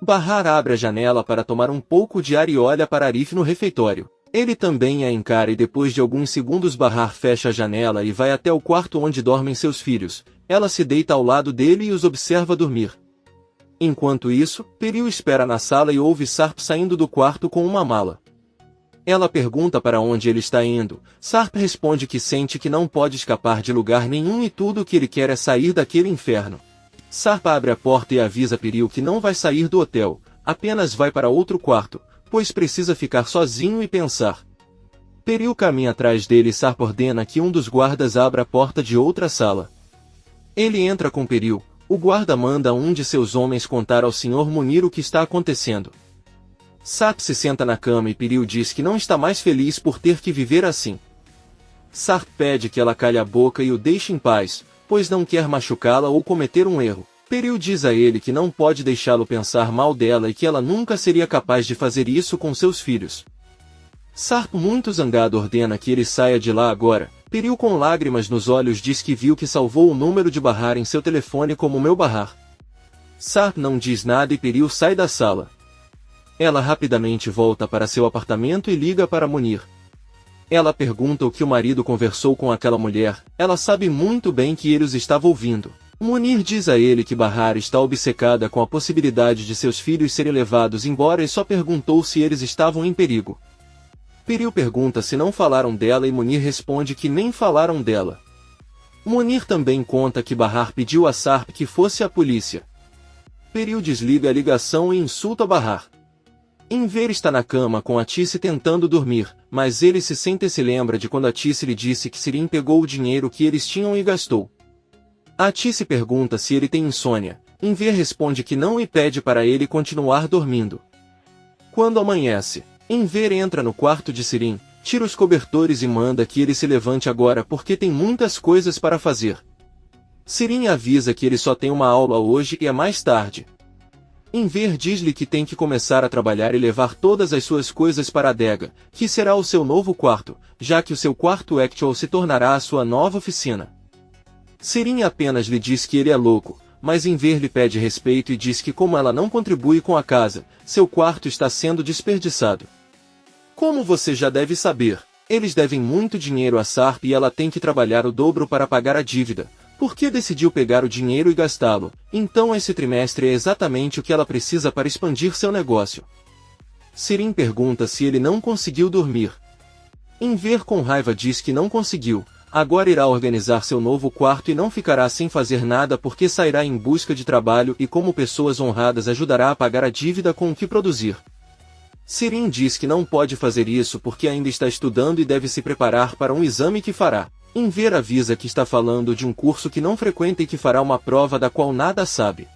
Speaker 1: Bahar abre a janela para tomar um pouco de ar e olha para Arif no refeitório. Ele também a encara e depois de alguns segundos Bahar fecha a janela e vai até o quarto onde dormem seus filhos. Ela se deita ao lado dele e os observa dormir. Enquanto isso, Peril espera na sala e ouve Sarp saindo do quarto com uma mala. Ela pergunta para onde ele está indo. Sarp responde que sente que não pode escapar de lugar nenhum e tudo o que ele quer é sair daquele inferno. Sarp abre a porta e avisa Peril que não vai sair do hotel, apenas vai para outro quarto, pois precisa ficar sozinho e pensar. Peril caminha atrás dele e Sarp ordena que um dos guardas abra a porta de outra sala. Ele entra com Peril. O guarda manda um de seus homens contar ao Sr. Munir o que está acontecendo. Sarp se senta na cama e Peril diz que não está mais feliz por ter que viver assim. Sarp pede que ela calhe a boca e o deixe em paz, pois não quer machucá-la ou cometer um erro. Peril diz a ele que não pode deixá-lo pensar mal dela e que ela nunca seria capaz de fazer isso com seus filhos. Sarp, muito zangado, ordena que ele saia de lá agora. Peril, com lágrimas nos olhos, diz que viu que salvou o número de Bahar em seu telefone como meu Bahar. Sarp não diz nada e Peril sai da sala. Ela rapidamente volta para seu apartamento e liga para Munir. Ela pergunta o que o marido conversou com aquela mulher. Ela sabe muito bem que ele os estava ouvindo. Munir diz a ele que Bahar está obcecada com a possibilidade de seus filhos serem levados embora e só perguntou se eles estavam em perigo. Peril pergunta se não falaram dela e Munir responde que nem falaram dela. Munir também conta que Bahar pediu a Sarp que fosse à polícia. Peril desliga a ligação e insulta Bahar. Enver está na cama com a Tice tentando dormir, mas ele se sente e se lembra de quando a Tice lhe disse que Sirin pegou o dinheiro que eles tinham e gastou. A Tice pergunta se ele tem insônia. Enver responde que não e pede para ele continuar dormindo. Quando amanhece, Enver entra no quarto de Sirin, tira os cobertores e manda que ele se levante agora porque tem muitas coisas para fazer. Sirin avisa que ele só tem uma aula hoje e é mais tarde. Enver diz-lhe que tem que começar a trabalhar e levar todas as suas coisas para a adega, que será o seu novo quarto, já que o seu quarto actual se tornará a sua nova oficina. Sirin apenas lhe diz que ele é louco, mas Enver lhe pede respeito e diz que como ela não contribui com a casa, seu quarto está sendo desperdiçado. Como você já deve saber, eles devem muito dinheiro a Sarp e ela tem que trabalhar o dobro para pagar a dívida, porque decidiu pegar o dinheiro e gastá-lo, então esse trimestre é exatamente o que ela precisa para expandir seu negócio. Sirin pergunta se ele não conseguiu dormir. Enver com raiva diz que não conseguiu, agora irá organizar seu novo quarto e não ficará sem fazer nada porque sairá em busca de trabalho e como pessoas honradas ajudará a pagar a dívida com o que produzir. Sirin diz que não pode fazer isso porque ainda está estudando e deve se preparar para um exame que fará. Enver avisa que está falando de um curso que não frequenta e que fará uma prova da qual nada sabe.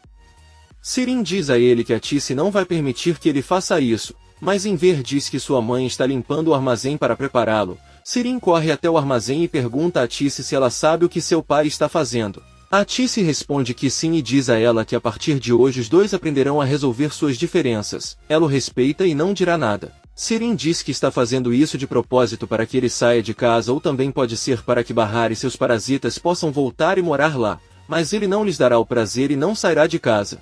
Speaker 1: Sirin diz a ele que a Tice não vai permitir que ele faça isso, mas Enver diz que sua mãe está limpando o armazém para prepará-lo. Sirin corre até o armazém e pergunta a Tice se ela sabe o que seu pai está fazendo. A Tice responde que sim e diz a ela que a partir de hoje os dois aprenderão a resolver suas diferenças. Ela o respeita e não dirá nada. Sirin diz que está fazendo isso de propósito para que ele saia de casa ou também pode ser para que Bahar e seus parasitas possam voltar e morar lá, mas ele não lhes dará o prazer e não sairá de casa.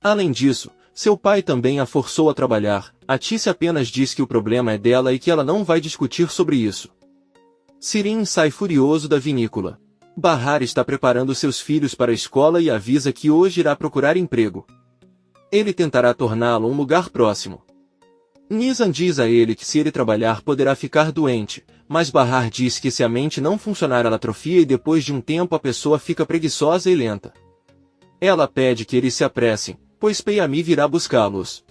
Speaker 1: Além disso, seu pai também a forçou a trabalhar. A Tice apenas diz que o problema é dela e que ela não vai discutir sobre isso. Sirin sai furioso da vinícola. Bahar está preparando seus filhos para a escola e avisa que hoje irá procurar emprego. Ele tentará torná-lo um lugar próximo. Nizam diz a ele que se ele trabalhar poderá ficar doente, mas Bahar diz que se a mente não funcionar ela atrofia e depois de um tempo a pessoa fica preguiçosa e lenta. Ela pede que eles se apressem, pois Peyami virá buscá-los.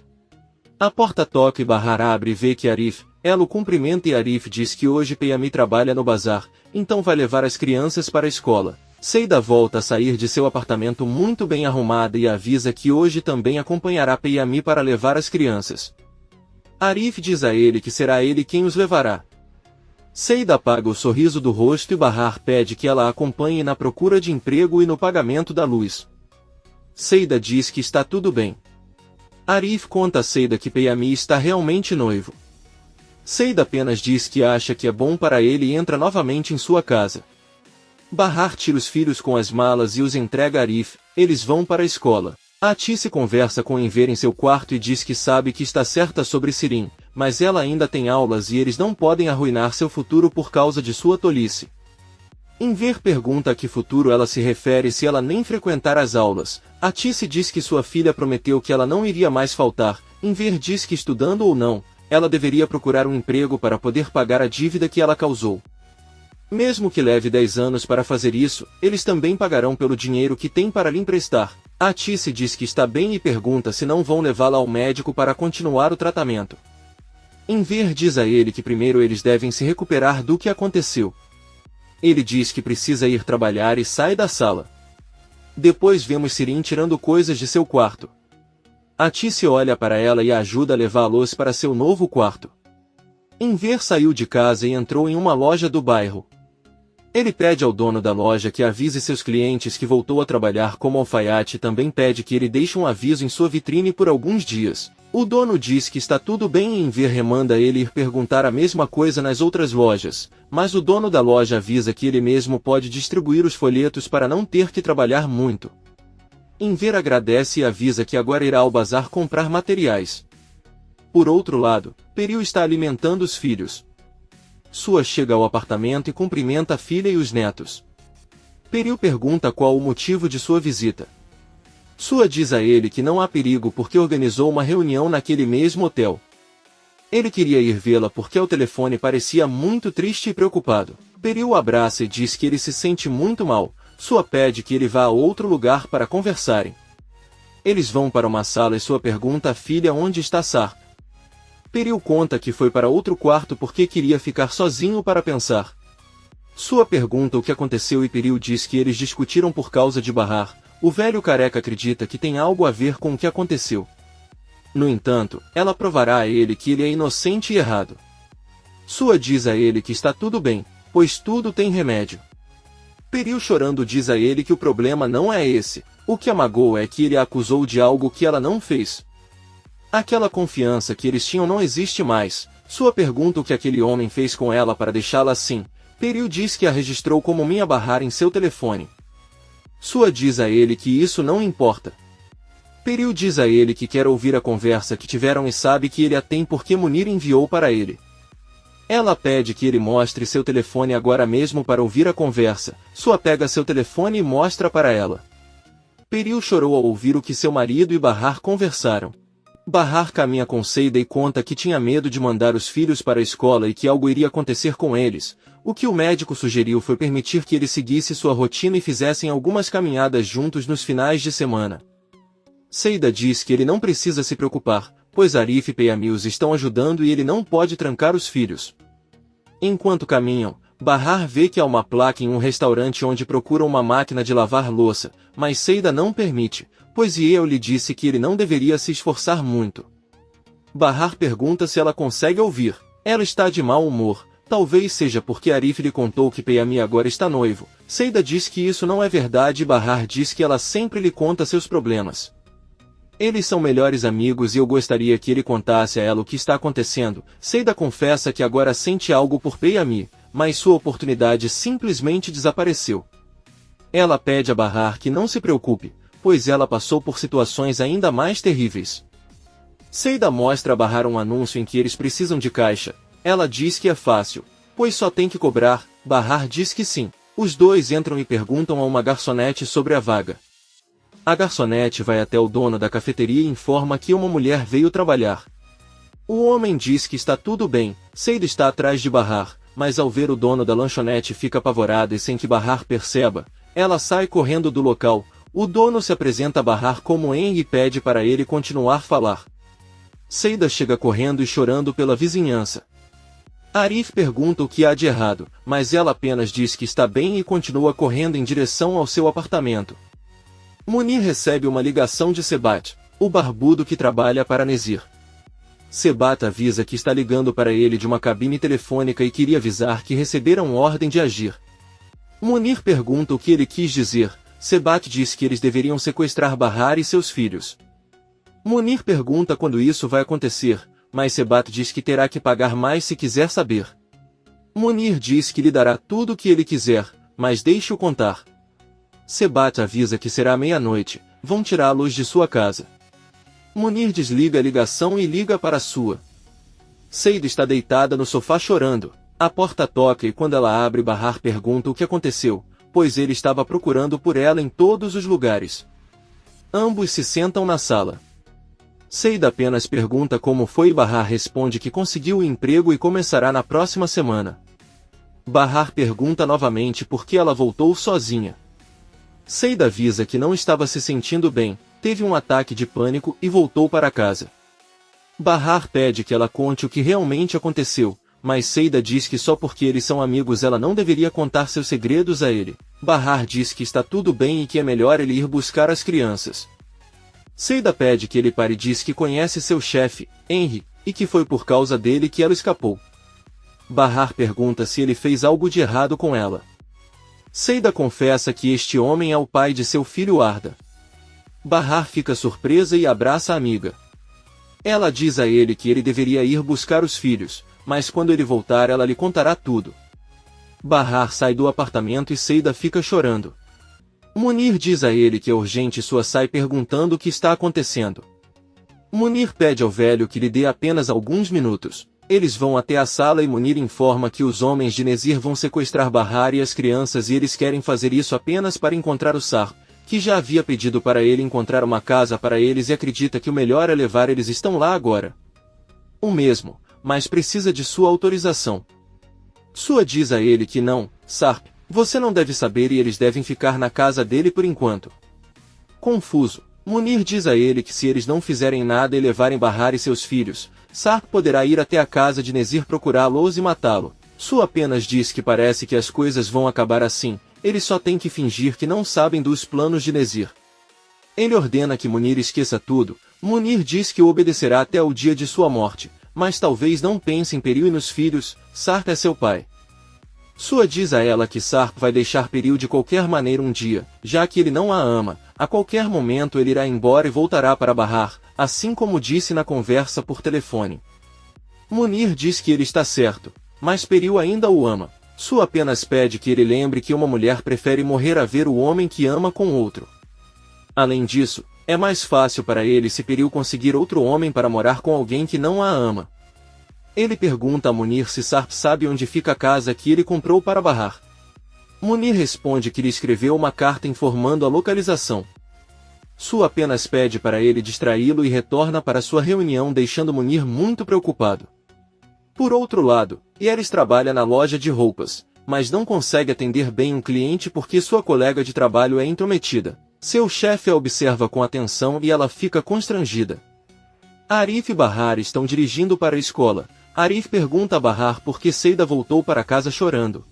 Speaker 1: A porta toca e Bahar abre e vê que Arif, ela o cumprimenta e Arif diz que hoje Peyami trabalha no bazar, então vai levar as crianças para a escola. Seida volta a sair de seu apartamento muito bem arrumada e avisa que hoje também acompanhará Peyami para levar as crianças. Arif diz a ele que será ele quem os levará. Seida apaga o sorriso do rosto e Bahar pede que ela a acompanhe na procura de emprego e no pagamento da luz. Seida diz que está tudo bem. Arif conta a Seida que Peyami está realmente noivo. Seida apenas diz que acha que é bom para ele e entra novamente em sua casa. Bahar tira os filhos com as malas e os entrega a Arif, eles vão para a escola. A Tice conversa com Enver em seu quarto e diz que sabe que está certa sobre Sirin, mas ela ainda tem aulas e eles não podem arruinar seu futuro por causa de sua tolice. Enver pergunta a que futuro ela se refere se ela nem frequentar as aulas. A Tice diz que sua filha prometeu que ela não iria mais faltar. Enver diz que estudando ou não, ela deveria procurar um emprego para poder pagar a dívida que ela causou. Mesmo que leve 10 anos para fazer isso, eles também pagarão pelo dinheiro que tem para lhe emprestar. A Tice diz que está bem e pergunta se não vão levá-la ao médico para continuar o tratamento. Enver diz a ele que primeiro eles devem se recuperar do que aconteceu. Ele diz que precisa ir trabalhar e sai da sala. Depois vemos Sirin tirando coisas de seu quarto. A Tice olha para ela e a ajuda a levá-los para seu novo quarto. Enver saiu de casa e entrou em uma loja do bairro. Ele pede ao dono da loja que avise seus clientes que voltou a trabalhar como alfaiate e também pede que ele deixe um aviso em sua vitrine por alguns dias. O dono diz que está tudo bem e Enver remanda ele ir perguntar a mesma coisa nas outras lojas, mas o dono da loja avisa que ele mesmo pode distribuir os folhetos para não ter que trabalhar muito. Enver agradece e avisa que agora irá ao bazar comprar materiais. Por outro lado, Peril está alimentando os filhos. Sua chega ao apartamento e cumprimenta a filha e os netos. Peril pergunta qual o motivo de sua visita. Sua diz a ele que não há perigo porque organizou uma reunião naquele mesmo hotel. Ele queria ir vê-la porque ao telefone parecia muito triste e preocupado. Peril o abraça e diz que ele se sente muito mal. Sua pede que ele vá a outro lugar para conversarem. Eles vão para uma sala e sua pergunta à filha onde está Sarp. Peril conta que foi para outro quarto porque queria ficar sozinho para pensar. Sua pergunta o que aconteceu e Peril diz que eles discutiram por causa de Bahar. O velho careca acredita que tem algo a ver com o que aconteceu. No entanto, ela provará a ele que ele é inocente e errado. Sua diz a ele que está tudo bem, pois tudo tem remédio. Peril chorando diz a ele que o problema não é esse, o que a magoa é que ele a acusou de algo que ela não fez. Aquela confiança que eles tinham não existe mais. Sua pergunta o que aquele homem fez com ela para deixá-la assim. Peril diz que a registrou como minha barrar em seu telefone. Sua diz a ele que isso não importa. Peril diz a ele que quer ouvir a conversa que tiveram e sabe que ele a tem porque Munir enviou para ele. Ela pede que ele mostre seu telefone agora mesmo para ouvir a conversa. Sua pega seu telefone e mostra para ela. Peril chorou ao ouvir o que seu marido e Bahar conversaram. Bahar caminha com Seida e conta que tinha medo de mandar os filhos para a escola e que algo iria acontecer com eles. O que o médico sugeriu foi permitir que ele seguisse sua rotina e fizessem algumas caminhadas juntos nos finais de semana. Seida diz que ele não precisa se preocupar, pois Arif e Peyami os estão ajudando e ele não pode trancar os filhos. Enquanto caminham, Bahar vê que há uma placa em um restaurante onde procura uma máquina de lavar louça, mas Seida não permite, pois Yeo lhe disse que ele não deveria se esforçar muito. Bahar pergunta se ela consegue ouvir. Ela está de mau humor, talvez seja porque Arif lhe contou que Peyami agora está noivo. Seida diz que isso não é verdade e Bahar diz que ela sempre lhe conta seus problemas. Eles são melhores amigos e eu gostaria que ele contasse a ela o que está acontecendo. Seida confessa que agora sente algo por Peyami, mas sua oportunidade simplesmente desapareceu. Ela pede a Bahar que não se preocupe, pois ela passou por situações ainda mais terríveis. Seida mostra a Bahar um anúncio em que eles precisam de caixa. Ela diz que é fácil, pois só tem que cobrar. Bahar diz que sim. Os dois entram e perguntam a uma garçonete sobre a vaga. A garçonete vai até o dono da cafeteria e informa que uma mulher veio trabalhar. O homem diz que está tudo bem. Seida está atrás de Bahar, mas ao ver o dono da lanchonete fica apavorada e sem que Bahar perceba, ela sai correndo do local. O dono se apresenta a Bahar como Henry e pede para ele continuar a falar. Seida chega correndo e chorando pela vizinhança. Arif pergunta o que há de errado, mas ela apenas diz que está bem e continua correndo em direção ao seu apartamento. Munir recebe uma ligação de Sebat, o barbudo que trabalha para Nezir. Sebat avisa que está ligando para ele de uma cabine telefônica e queria avisar que receberam ordem de agir. Munir pergunta o que ele quis dizer. Sebat diz que eles deveriam sequestrar Bahar e seus filhos. Munir pergunta quando isso vai acontecer, mas Sebat diz que terá que pagar mais se quiser saber. Munir diz que lhe dará tudo o que ele quiser, mas deixe-o contar. Sebat avisa que será meia-noite, vão tirá-los de sua casa. Munir desliga a ligação e liga para a sua. Seida está deitada no sofá chorando. A porta toca e quando ela abre Bahar pergunta o que aconteceu, pois ele estava procurando por ela em todos os lugares. Ambos se sentam na sala. Seida apenas pergunta como foi e Bahar responde que conseguiu o emprego e começará na próxima semana. Bahar pergunta novamente por que ela voltou sozinha. Seida avisa que não estava se sentindo bem, teve um ataque de pânico e voltou para casa. Bahar pede que ela conte o que realmente aconteceu, mas Seida diz que só porque eles são amigos ela não deveria contar seus segredos a ele. Bahar diz que está tudo bem e que é melhor ele ir buscar as crianças. Seida pede que ele pare e diz que conhece seu chefe, Henry, e que foi por causa dele que ela escapou. Bahar pergunta se ele fez algo de errado com ela. Seida confessa que este homem é o pai de seu filho Arda. Bahar fica surpresa e abraça a amiga. Ela diz a ele que ele deveria ir buscar os filhos, mas quando ele voltar ela lhe contará tudo. Bahar sai do apartamento e Seida fica chorando. Munir diz a ele que é urgente e sua sai perguntando o que está acontecendo. Munir pede ao velho que lhe dê apenas alguns minutos. Eles vão até a sala e Munir informa que os homens de Nezir vão sequestrar Bahar e as crianças e eles querem fazer isso apenas para encontrar o Sar, que já havia pedido para ele encontrar uma casa para eles e acredita que o melhor é levar eles estão lá agora. O mesmo, mas precisa de sua autorização. Sua diz a ele que não, Sarp, você não deve saber e eles devem ficar na casa dele por enquanto. Confuso, Munir diz a ele que se eles não fizerem nada e levarem Bahar e seus filhos, Sarp poderá ir até a casa de Nezir procurá-los e matá-lo. Sua apenas diz que parece que as coisas vão acabar assim, eles só têm que fingir que não sabem dos planos de Nezir. Ele ordena que Munir esqueça tudo, Munir diz que o obedecerá até o dia de sua morte, mas talvez não pense em Peril e nos filhos. Sarp é seu pai. Sua diz a ela que Sarp vai deixar Peril de qualquer maneira um dia, já que ele não a ama. A qualquer momento ele irá embora e voltará para Bahar, assim como disse na conversa por telefone. Munir diz que ele está certo, mas Peril ainda o ama. Sua apenas pede que ele lembre que uma mulher prefere morrer a ver o homem que ama com outro. Além disso, é mais fácil para ele se Peril conseguir outro homem para morar com alguém que não a ama. Ele pergunta a Munir se Sarp sabe onde fica a casa que ele comprou para Bahar. Munir responde que lhe escreveu uma carta informando a localização. Sua apenas pede para ele distraí-lo e retorna para sua reunião, deixando Munir muito preocupado. Por outro lado, Yelis trabalha na loja de roupas, mas não consegue atender bem um cliente porque sua colega de trabalho é intrometida. Seu chefe a observa com atenção e ela fica constrangida. Arif e Bahar estão dirigindo para a escola. Arif pergunta a Bahar por que Seida voltou para casa chorando.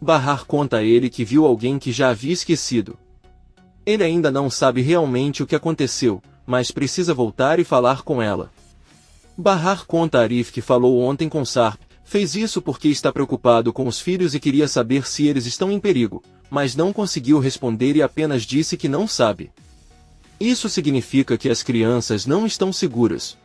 Speaker 1: Bahar conta a ele que viu alguém que já havia esquecido. Ele ainda não sabe realmente o que aconteceu, mas precisa voltar e falar com ela. Bahar conta a Arif que falou ontem com Sarp, fez isso porque está preocupado com os filhos e queria saber se eles estão em perigo, mas não conseguiu responder e apenas disse que não sabe. Isso significa que as crianças não estão seguras.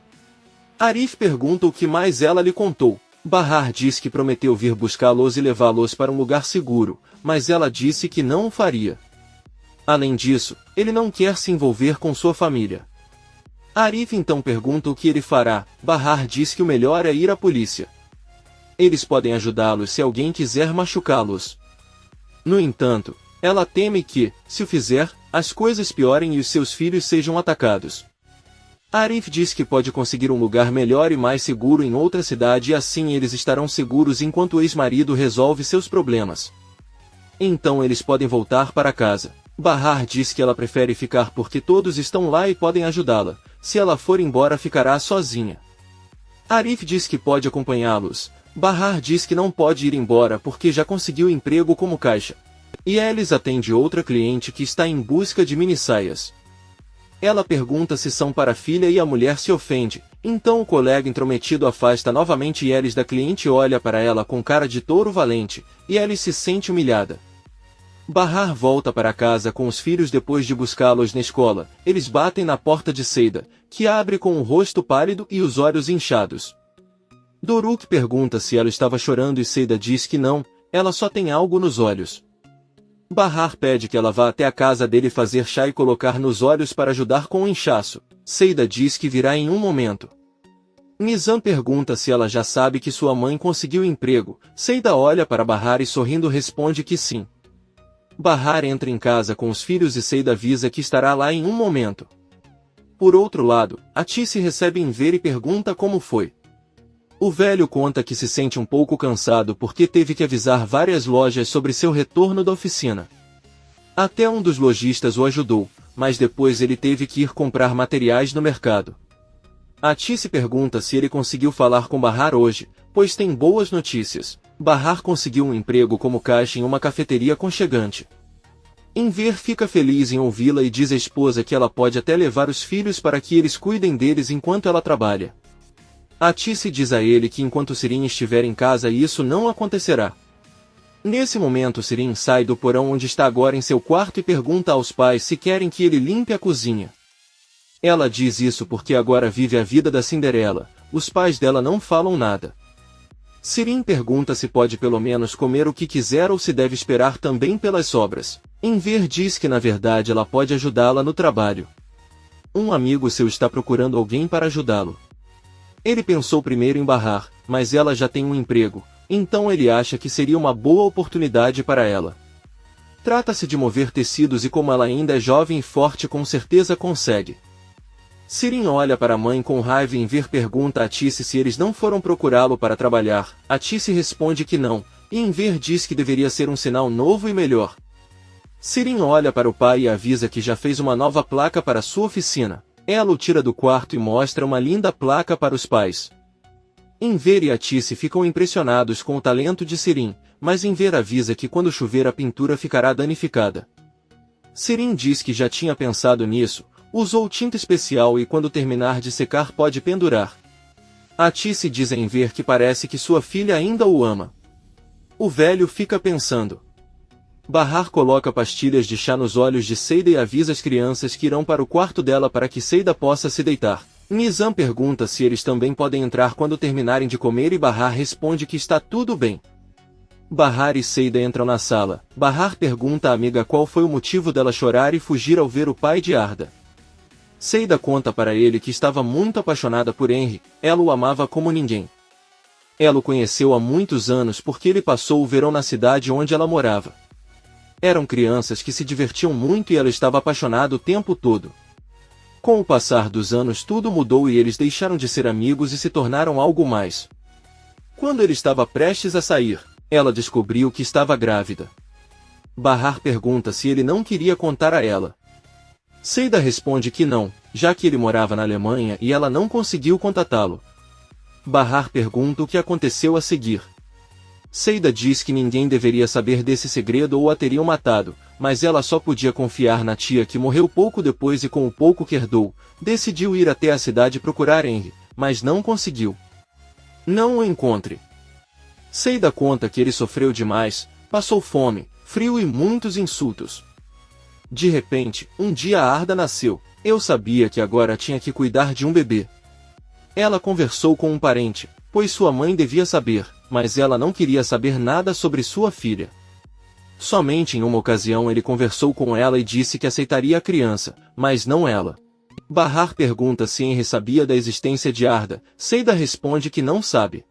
Speaker 1: Arif pergunta o que mais ela lhe contou. Bahar diz que prometeu vir buscá-los e levá-los para um lugar seguro, mas ela disse que não o faria. Além disso, ele não quer se envolver com sua família. Arif então pergunta o que ele fará. Bahar diz que o melhor é ir à polícia. Eles podem ajudá-los se alguém quiser machucá-los. No entanto, ela teme que, se o fizer, as coisas piorem e os seus filhos sejam atacados. Arif diz que pode conseguir um lugar melhor e mais seguro em outra cidade e assim eles estarão seguros enquanto o ex-marido resolve seus problemas. Então eles podem voltar para casa. Bahar diz que ela prefere ficar porque todos estão lá e podem ajudá-la. Se ela for embora, ficará sozinha. Arif diz que pode acompanhá-los. Bahar diz que não pode ir embora porque já conseguiu emprego como caixa. E Yelis atende outra cliente que está em busca de mini-saias. Ela pergunta se são para a filha e a mulher se ofende. Então o colega intrometido afasta novamente Yelis da cliente e olha para ela com cara de touro valente. Yelis se sente humilhada. Bahar volta para casa com os filhos depois de buscá-los na escola. Eles batem na porta de Seida, que abre com o rosto pálido e os olhos inchados. Doruk pergunta se ela estava chorando e Seida diz que não, ela só tem algo nos olhos. Bahar pede que ela vá até a casa dele fazer chá e colocar nos olhos para ajudar com o inchaço. Seida diz que virá em um momento. Nizam pergunta se ela já sabe que sua mãe conseguiu emprego. Seida olha para Bahar e sorrindo responde que sim. Bahar entra em casa com os filhos e Seida avisa que estará lá em um momento. Por outro lado, Atice recebe Enver e pergunta como foi. O velho conta que se sente um pouco cansado porque teve que avisar várias lojas sobre seu retorno da oficina. Até um dos lojistas o ajudou, mas depois ele teve que ir comprar materiais no mercado. Atice pergunta se ele conseguiu falar com Bahar hoje, pois tem boas notícias. Bahar conseguiu um emprego como caixa em uma cafeteria aconchegante. Enver fica feliz em ouvi-la e diz à esposa que ela pode até levar os filhos para que eles cuidem deles enquanto ela trabalha. Atice diz a ele que enquanto Sirin estiver em casa isso não acontecerá. Nesse momento Sirin sai do porão onde está agora em seu quarto e pergunta aos pais se querem que ele limpe a cozinha. Ela diz isso porque agora vive a vida da Cinderela. Os pais dela não falam nada. Sirin pergunta se pode pelo menos comer o que quiser ou se deve esperar também pelas sobras. Enver diz que na verdade ela pode ajudá-la no trabalho. Um amigo seu está procurando alguém para ajudá-lo. Ele pensou primeiro em Bahar, mas ela já tem um emprego, então ele acha que seria uma boa oportunidade para ela. Trata-se de mover tecidos e como ela ainda é jovem e forte com certeza consegue. Sirin olha para a mãe com raiva e Enver pergunta a Atice se eles não foram procurá-lo para trabalhar. Atice responde que não, e Enver diz que deveria ser um sinal novo e melhor. Sirin olha para o pai e avisa que já fez uma nova placa para sua oficina. Ela o tira do quarto e mostra uma linda placa para os pais. Enver e Atice ficam impressionados com o talento de Sirin, mas Enver avisa que quando chover a pintura ficará danificada. Sirin diz que já tinha pensado nisso. Usou tinta especial e quando terminar de secar pode pendurar. A Ti se dizem ver que parece que sua filha ainda o ama. O velho fica pensando. Bahar coloca pastilhas de chá nos olhos de Seida e avisa as crianças que irão para o quarto dela para que Seida possa se deitar. Nizam pergunta se eles também podem entrar quando terminarem de comer e Bahar responde que está tudo bem. Bahar e Seida entram na sala. Bahar pergunta à amiga qual foi o motivo dela chorar e fugir ao ver o pai de Arda. Seida conta para ele que estava muito apaixonada por Henry, ela o amava como ninguém. Ela o conheceu há muitos anos porque ele passou o verão na cidade onde ela morava. Eram crianças que se divertiam muito e ela estava apaixonada o tempo todo. Com o passar dos anos tudo mudou e eles deixaram de ser amigos e se tornaram algo mais. Quando ele estava prestes a sair, ela descobriu que estava grávida. Bahar pergunta se ele não queria contar a ela. Seida responde que não, já que ele morava na Alemanha e ela não conseguiu contatá-lo. Bahar pergunta o que aconteceu a seguir. Seida diz que ninguém deveria saber desse segredo ou a teriam matado, mas ela só podia confiar na tia que morreu pouco depois e com o pouco que herdou, decidiu ir até a cidade procurar Henry, mas não conseguiu. Não o encontre. Seida conta que ele sofreu demais, passou fome, frio e muitos insultos. De repente, um dia a Arda nasceu. Eu sabia que agora tinha que cuidar de um bebê. Ela conversou com um parente, pois sua mãe devia saber, mas ela não queria saber nada sobre sua filha. Somente em uma ocasião ele conversou com ela e disse que aceitaria a criança, mas não ela. Bahar pergunta se Henry sabia da existência de Arda. Seida responde que não sabe.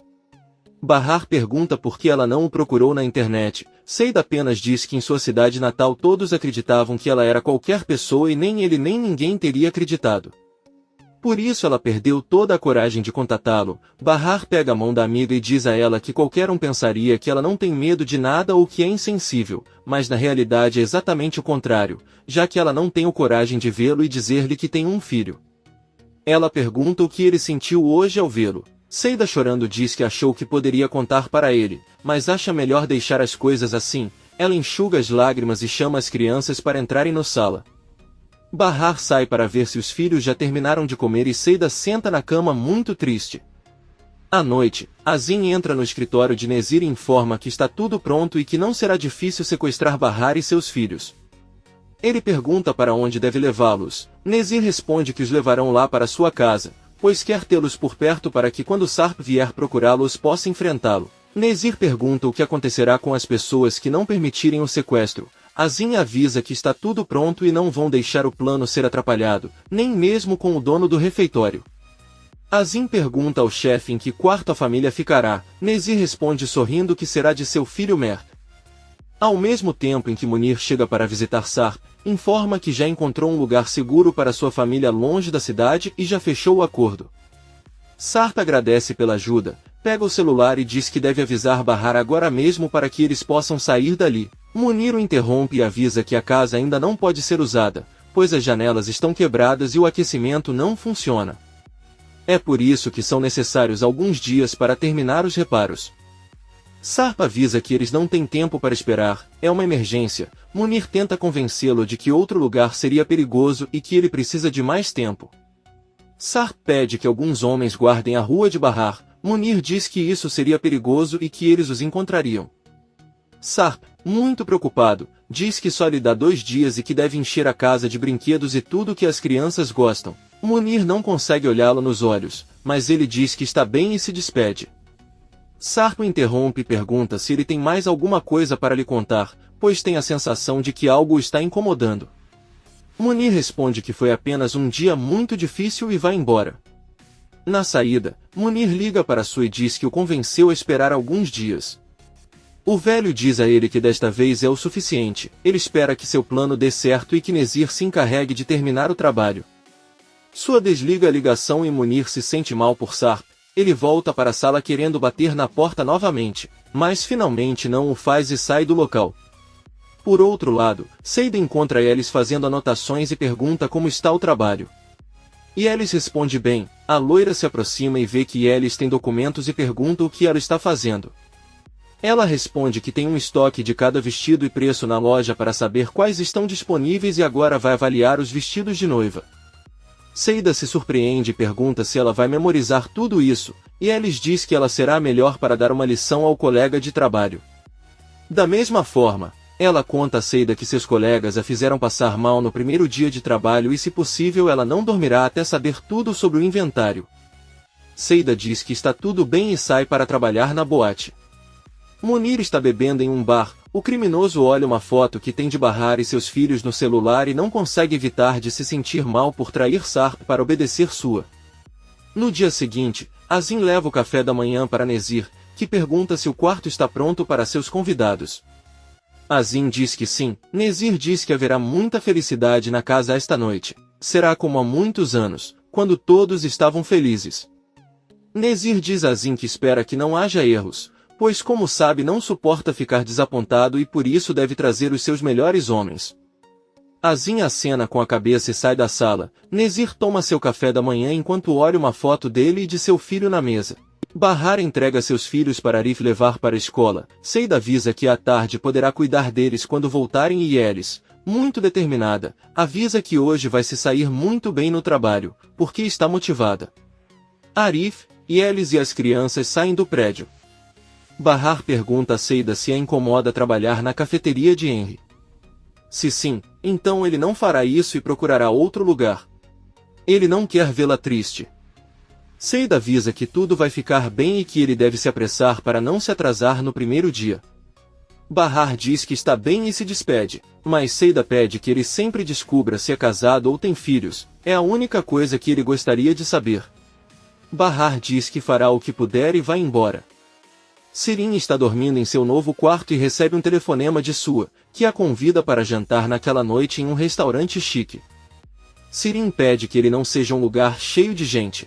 Speaker 1: Bahar pergunta por que ela não o procurou na internet. Seida apenas diz que em sua cidade natal todos acreditavam que ela era qualquer pessoa e nem ele nem ninguém teria acreditado. Por isso ela perdeu toda a coragem de contatá-lo. Bahar pega a mão da amiga e diz a ela que qualquer um pensaria que ela não tem medo de nada ou que é insensível, mas na realidade é exatamente o contrário, já que ela não tem a coragem de vê-lo e dizer-lhe que tem um filho. Ela pergunta o que ele sentiu hoje ao vê-lo. Seida chorando diz que achou que poderia contar para ele, mas acha melhor deixar as coisas assim. Ela enxuga as lágrimas e chama as crianças para entrarem na sala. Bahar sai para ver se os filhos já terminaram de comer e Seida senta na cama muito triste. À noite, Azim entra no escritório de Nezir e informa que está tudo pronto e que não será difícil sequestrar Bahar e seus filhos. Ele pergunta para onde deve levá-los. Nezir responde que os levarão lá para sua casa, pois quer tê-los por perto para que quando Sarp vier procurá-los possa enfrentá-lo. Nezir pergunta o que acontecerá com as pessoas que não permitirem o sequestro. Azim avisa que está tudo pronto e não vão deixar o plano ser atrapalhado, nem mesmo com o dono do refeitório. Azim pergunta ao chefe em que quarto a família ficará. Nezir responde sorrindo que será de seu filho Mer. Ao mesmo tempo em que Munir chega para visitar Sarp, informa que já encontrou um lugar seguro para sua família longe da cidade e já fechou o acordo. Sarp agradece pela ajuda, pega o celular e diz que deve avisar Bahar agora mesmo para que eles possam sair dali. Munir o interrompe e avisa que a casa ainda não pode ser usada, pois as janelas estão quebradas e o aquecimento não funciona. É por isso que são necessários alguns dias para terminar os reparos. Sarp avisa que eles não têm tempo para esperar, é uma emergência. Munir tenta convencê-lo de que outro lugar seria perigoso e que ele precisa de mais tempo. Sarp pede que alguns homens guardem a rua de Bahar. Munir diz que isso seria perigoso e que eles os encontrariam. Sarp, muito preocupado, diz que só lhe dá 2 dias e que deve encher a casa de brinquedos e tudo que as crianças gostam. Munir não consegue olhá-lo nos olhos, mas ele diz que está bem e se despede. Sarp o interrompe e pergunta se ele tem mais alguma coisa para lhe contar, pois tem a sensação de que algo o está incomodando. Munir responde que foi apenas um dia muito difícil e vai embora. Na saída, Munir liga para Sue e diz que o convenceu a esperar alguns dias. O velho diz a ele que desta vez é o suficiente, ele espera que seu plano dê certo e que Nezir se encarregue de terminar o trabalho. Sua desliga a ligação e Munir se sente mal por Sarp. Ele volta para a sala querendo bater na porta novamente, mas finalmente não o faz e sai do local. Por outro lado, Seida encontra Elis fazendo anotações e pergunta como está o trabalho. E Elis responde bem. A loira se aproxima e vê que Elis tem documentos e pergunta o que ela está fazendo. Ela responde que tem um estoque de cada vestido e preço na loja para saber quais estão disponíveis e agora vai avaliar os vestidos de noiva. Seida se surpreende e pergunta se ela vai memorizar tudo isso, e Alice diz que ela será a melhor para dar uma lição ao colega de trabalho. Da mesma forma, ela conta a Seida que seus colegas a fizeram passar mal no primeiro dia de trabalho e se possível ela não dormirá até saber tudo sobre o inventário. Seida diz que está tudo bem e sai para trabalhar na boate. Munir está bebendo em um bar. O criminoso olha uma foto que tem de Bahar e seus filhos no celular e não consegue evitar de se sentir mal por trair Sarp para obedecer sua. No dia seguinte, Azim leva o café da manhã para Nezir, que pergunta se o quarto está pronto para seus convidados. Azim diz que sim. Nezir diz que haverá muita felicidade na casa esta noite. Será como há muitos anos, quando todos estavam felizes. Nezir diz a Azim que espera que não haja erros, pois como sabe não suporta ficar desapontado e por isso deve trazer os seus melhores homens. Azim acena com a cabeça e sai da sala. Nezir toma seu café da manhã enquanto olha uma foto dele e de seu filho na mesa. Bahar entrega seus filhos para Arif levar para a escola. Seida avisa que à tarde poderá cuidar deles quando voltarem e Elis, muito determinada, avisa que hoje vai se sair muito bem no trabalho, porque está motivada. Arif, Elis e as crianças saem do prédio. Bahar pergunta a Seida se a incomoda trabalhar na cafeteria de Henry. Se sim, então ele não fará isso e procurará outro lugar. Ele não quer vê-la triste. Seida avisa que tudo vai ficar bem e que ele deve se apressar para não se atrasar no primeiro dia. Bahar diz que está bem e se despede, mas Seida pede que ele sempre descubra se é casado ou tem filhos, é a única coisa que ele gostaria de saber. Bahar diz que fará o que puder e vai embora. Sirin está dormindo em seu novo quarto e recebe um telefonema de Sua, que a convida para jantar naquela noite em um restaurante chique. Sirin pede que ele não seja um lugar cheio de gente.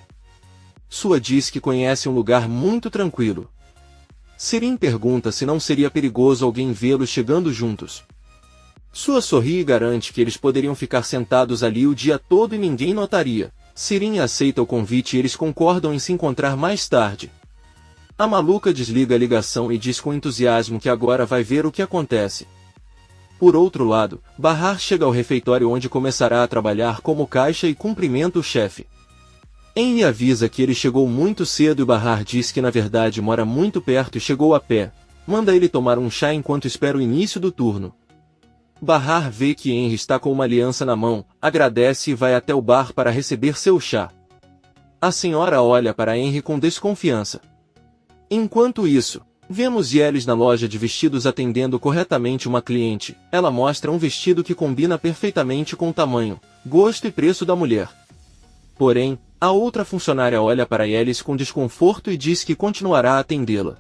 Speaker 1: Sua diz que conhece um lugar muito tranquilo. Sirin pergunta se não seria perigoso alguém vê-los chegando juntos. Sua sorri e garante que eles poderiam ficar sentados ali o dia todo e ninguém notaria. Sirin aceita o convite e eles concordam em se encontrar mais tarde. A maluca desliga a ligação e diz com entusiasmo que agora vai ver o que acontece. Por outro lado, Bahar chega ao refeitório onde começará a trabalhar como caixa e cumprimenta o chefe. Henry avisa que ele chegou muito cedo e Bahar diz que na verdade mora muito perto e chegou a pé. Manda ele tomar um chá enquanto espera o início do turno. Bahar vê que Henry está com uma aliança na mão, agradece e vai até o bar para receber seu chá. A senhora olha para Henry com desconfiança. Enquanto isso, vemos Yelis na loja de vestidos atendendo corretamente uma cliente. Ela mostra um vestido que combina perfeitamente com o tamanho, gosto e preço da mulher. Porém, a outra funcionária olha para Yelis com desconforto e diz que continuará a atendê-la.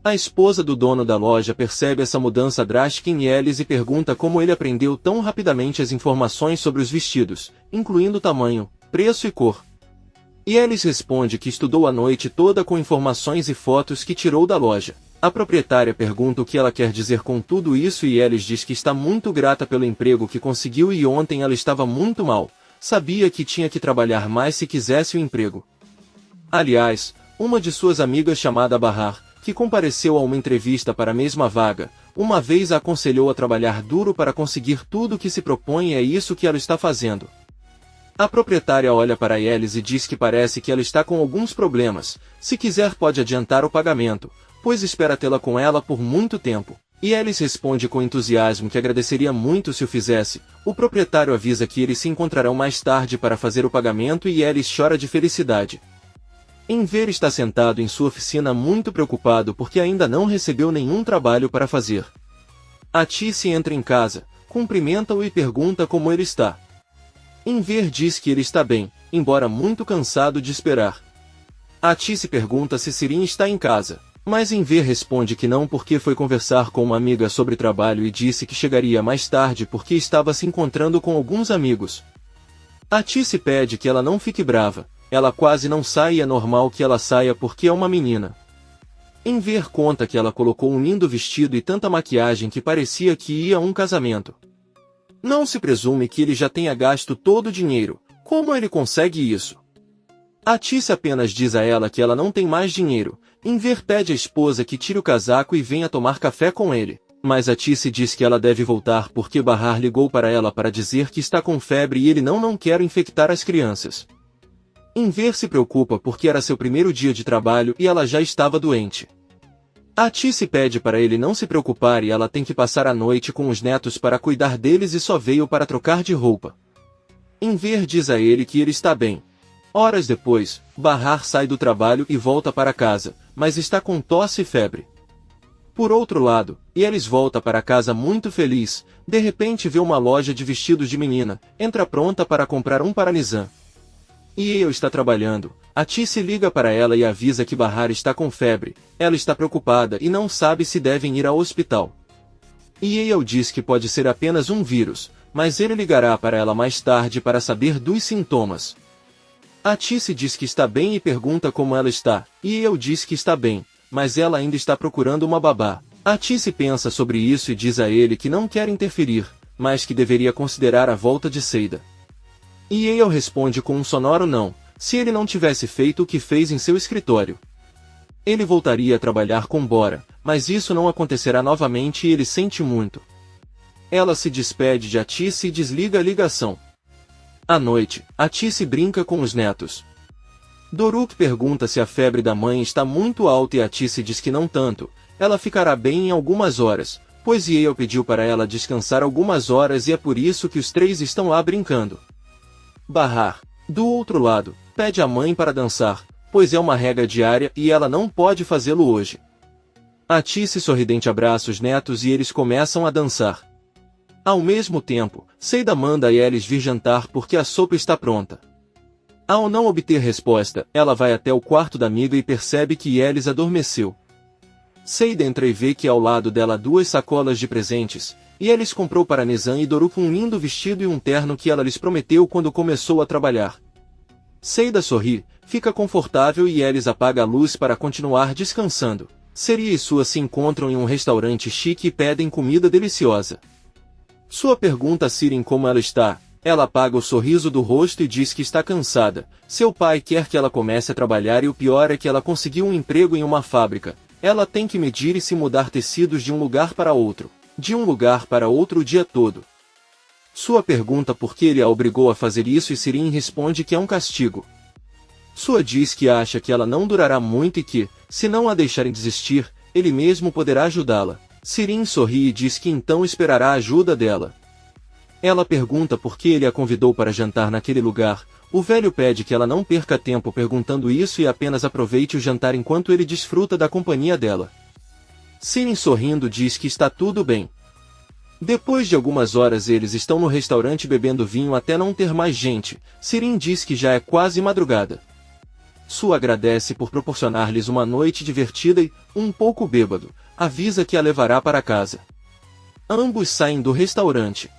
Speaker 1: A esposa do dono da loja percebe essa mudança drástica em Yelis e pergunta como ele aprendeu tão rapidamente as informações sobre os vestidos, incluindo tamanho, preço e cor. Yelis responde que estudou a noite toda com informações e fotos que tirou da loja. A proprietária pergunta o que ela quer dizer com tudo isso e Yelis diz que está muito grata pelo emprego que conseguiu e ontem ela estava muito mal, sabia que tinha que trabalhar mais se quisesse o emprego. Aliás, uma de suas amigas chamada Bahar, que compareceu a uma entrevista para a mesma vaga, uma vez a aconselhou a trabalhar duro para conseguir tudo o que se propõe e é isso que ela está fazendo. A proprietária olha para Yelis e diz que parece que ela está com alguns problemas, se quiser pode adiantar o pagamento, pois espera tê-la com ela por muito tempo. Yelis responde com entusiasmo que agradeceria muito se o fizesse. O proprietário avisa que eles se encontrarão mais tarde para fazer o pagamento e Yelis chora de felicidade. Enver está sentado em sua oficina muito preocupado porque ainda não recebeu nenhum trabalho para fazer. A Tice entra em casa, cumprimenta-o e pergunta como ele está. Enver diz que ele está bem, embora muito cansado de esperar. A Tice pergunta se Sirin está em casa, mas Enver responde que não porque foi conversar com uma amiga sobre trabalho e disse que chegaria mais tarde porque estava se encontrando com alguns amigos. A Tice pede que ela não fique brava, ela quase não sai e é normal que ela saia porque é uma menina. Enver conta que ela colocou um lindo vestido e tanta maquiagem que parecia que ia a um casamento. Não se presume que ele já tenha gasto todo o dinheiro. Como ele consegue isso? A Tice apenas diz a ela que ela não tem mais dinheiro. Enver pede à esposa que tire o casaco e venha tomar café com ele. Mas a Tice diz que ela deve voltar porque Bahar ligou para ela para dizer que está com febre e ele não quer infectar as crianças. Enver se preocupa porque era seu primeiro dia de trabalho e ela já estava doente. A Tice pede para ele não se preocupar e ela tem que passar a noite com os netos para cuidar deles e só veio para trocar de roupa. Enver diz a ele que ele está bem. Horas depois, Bahar sai do trabalho e volta para casa, mas está com tosse e febre. Por outro lado, Yelis volta para casa muito feliz, de repente vê uma loja de vestidos de menina, entra pronta para comprar um para Nizam. Yael está trabalhando, a Tice liga para ela e avisa que Bahar está com febre, ela está preocupada e não sabe se devem ir ao hospital. Yael diz que pode ser apenas um vírus, mas ele ligará para ela mais tarde para saber dos sintomas. A Tice diz que está bem e pergunta como ela está, Yael diz que está bem, mas ela ainda está procurando uma babá. A Tice pensa sobre isso e diz a ele que não quer interferir, mas que deveria considerar a volta de Seida. Yael responde com um sonoro não, se ele não tivesse feito o que fez em seu escritório. Ele voltaria a trabalhar com Bora, mas isso não acontecerá novamente e ele sente muito. Ela se despede de Tice e desliga a ligação. À noite, a Tice brinca com os netos. Doruk pergunta se a febre da mãe está muito alta e a Tice diz que não tanto, ela ficará bem em algumas horas, pois Yael pediu para ela descansar algumas horas e é por isso que os três estão lá brincando. Bahar, do outro lado, pede à mãe para dançar, pois é uma regra diária e ela não pode fazê-lo hoje. A Tice sorridente abraça os netos e eles começam a dançar. Ao mesmo tempo, Seida manda a Yelis vir jantar porque a sopa está pronta. Ao não obter resposta, ela vai até o quarto da amiga e percebe que Yelis adormeceu. Seida entra e vê que ao lado dela há 2 sacolas de presentes, e Yelis comprou para Nizam e Doruk um lindo vestido e um terno que ela lhes prometeu quando começou a trabalhar. Seida sorri, fica confortável e Yelis apaga a luz para continuar descansando. Seria e Sua se encontram em um restaurante chique e pedem comida deliciosa. Sua pergunta a Sirin como ela está, ela apaga o sorriso do rosto e diz que está cansada, seu pai quer que ela comece a trabalhar e o pior é que ela conseguiu um emprego em uma fábrica, ela tem que medir e se mudar tecidos de um lugar para outro o dia todo. Sua pergunta por que ele a obrigou a fazer isso e Sirin responde que é um castigo. Sua diz que acha que ela não durará muito e que, se não a deixarem desistir, ele mesmo poderá ajudá-la. Sirin sorri e diz que então esperará a ajuda dela. Ela pergunta por que ele a convidou para jantar naquele lugar, o velho pede que ela não perca tempo perguntando isso e apenas aproveite o jantar enquanto ele desfruta da companhia dela. Sirin sorrindo diz que está tudo bem. Depois de algumas horas eles estão no restaurante bebendo vinho até não ter mais gente, Sirin diz que já é quase madrugada. Su agradece por proporcionar-lhes uma noite divertida e, um pouco bêbado, avisa que a levará para casa. Ambos saem do restaurante.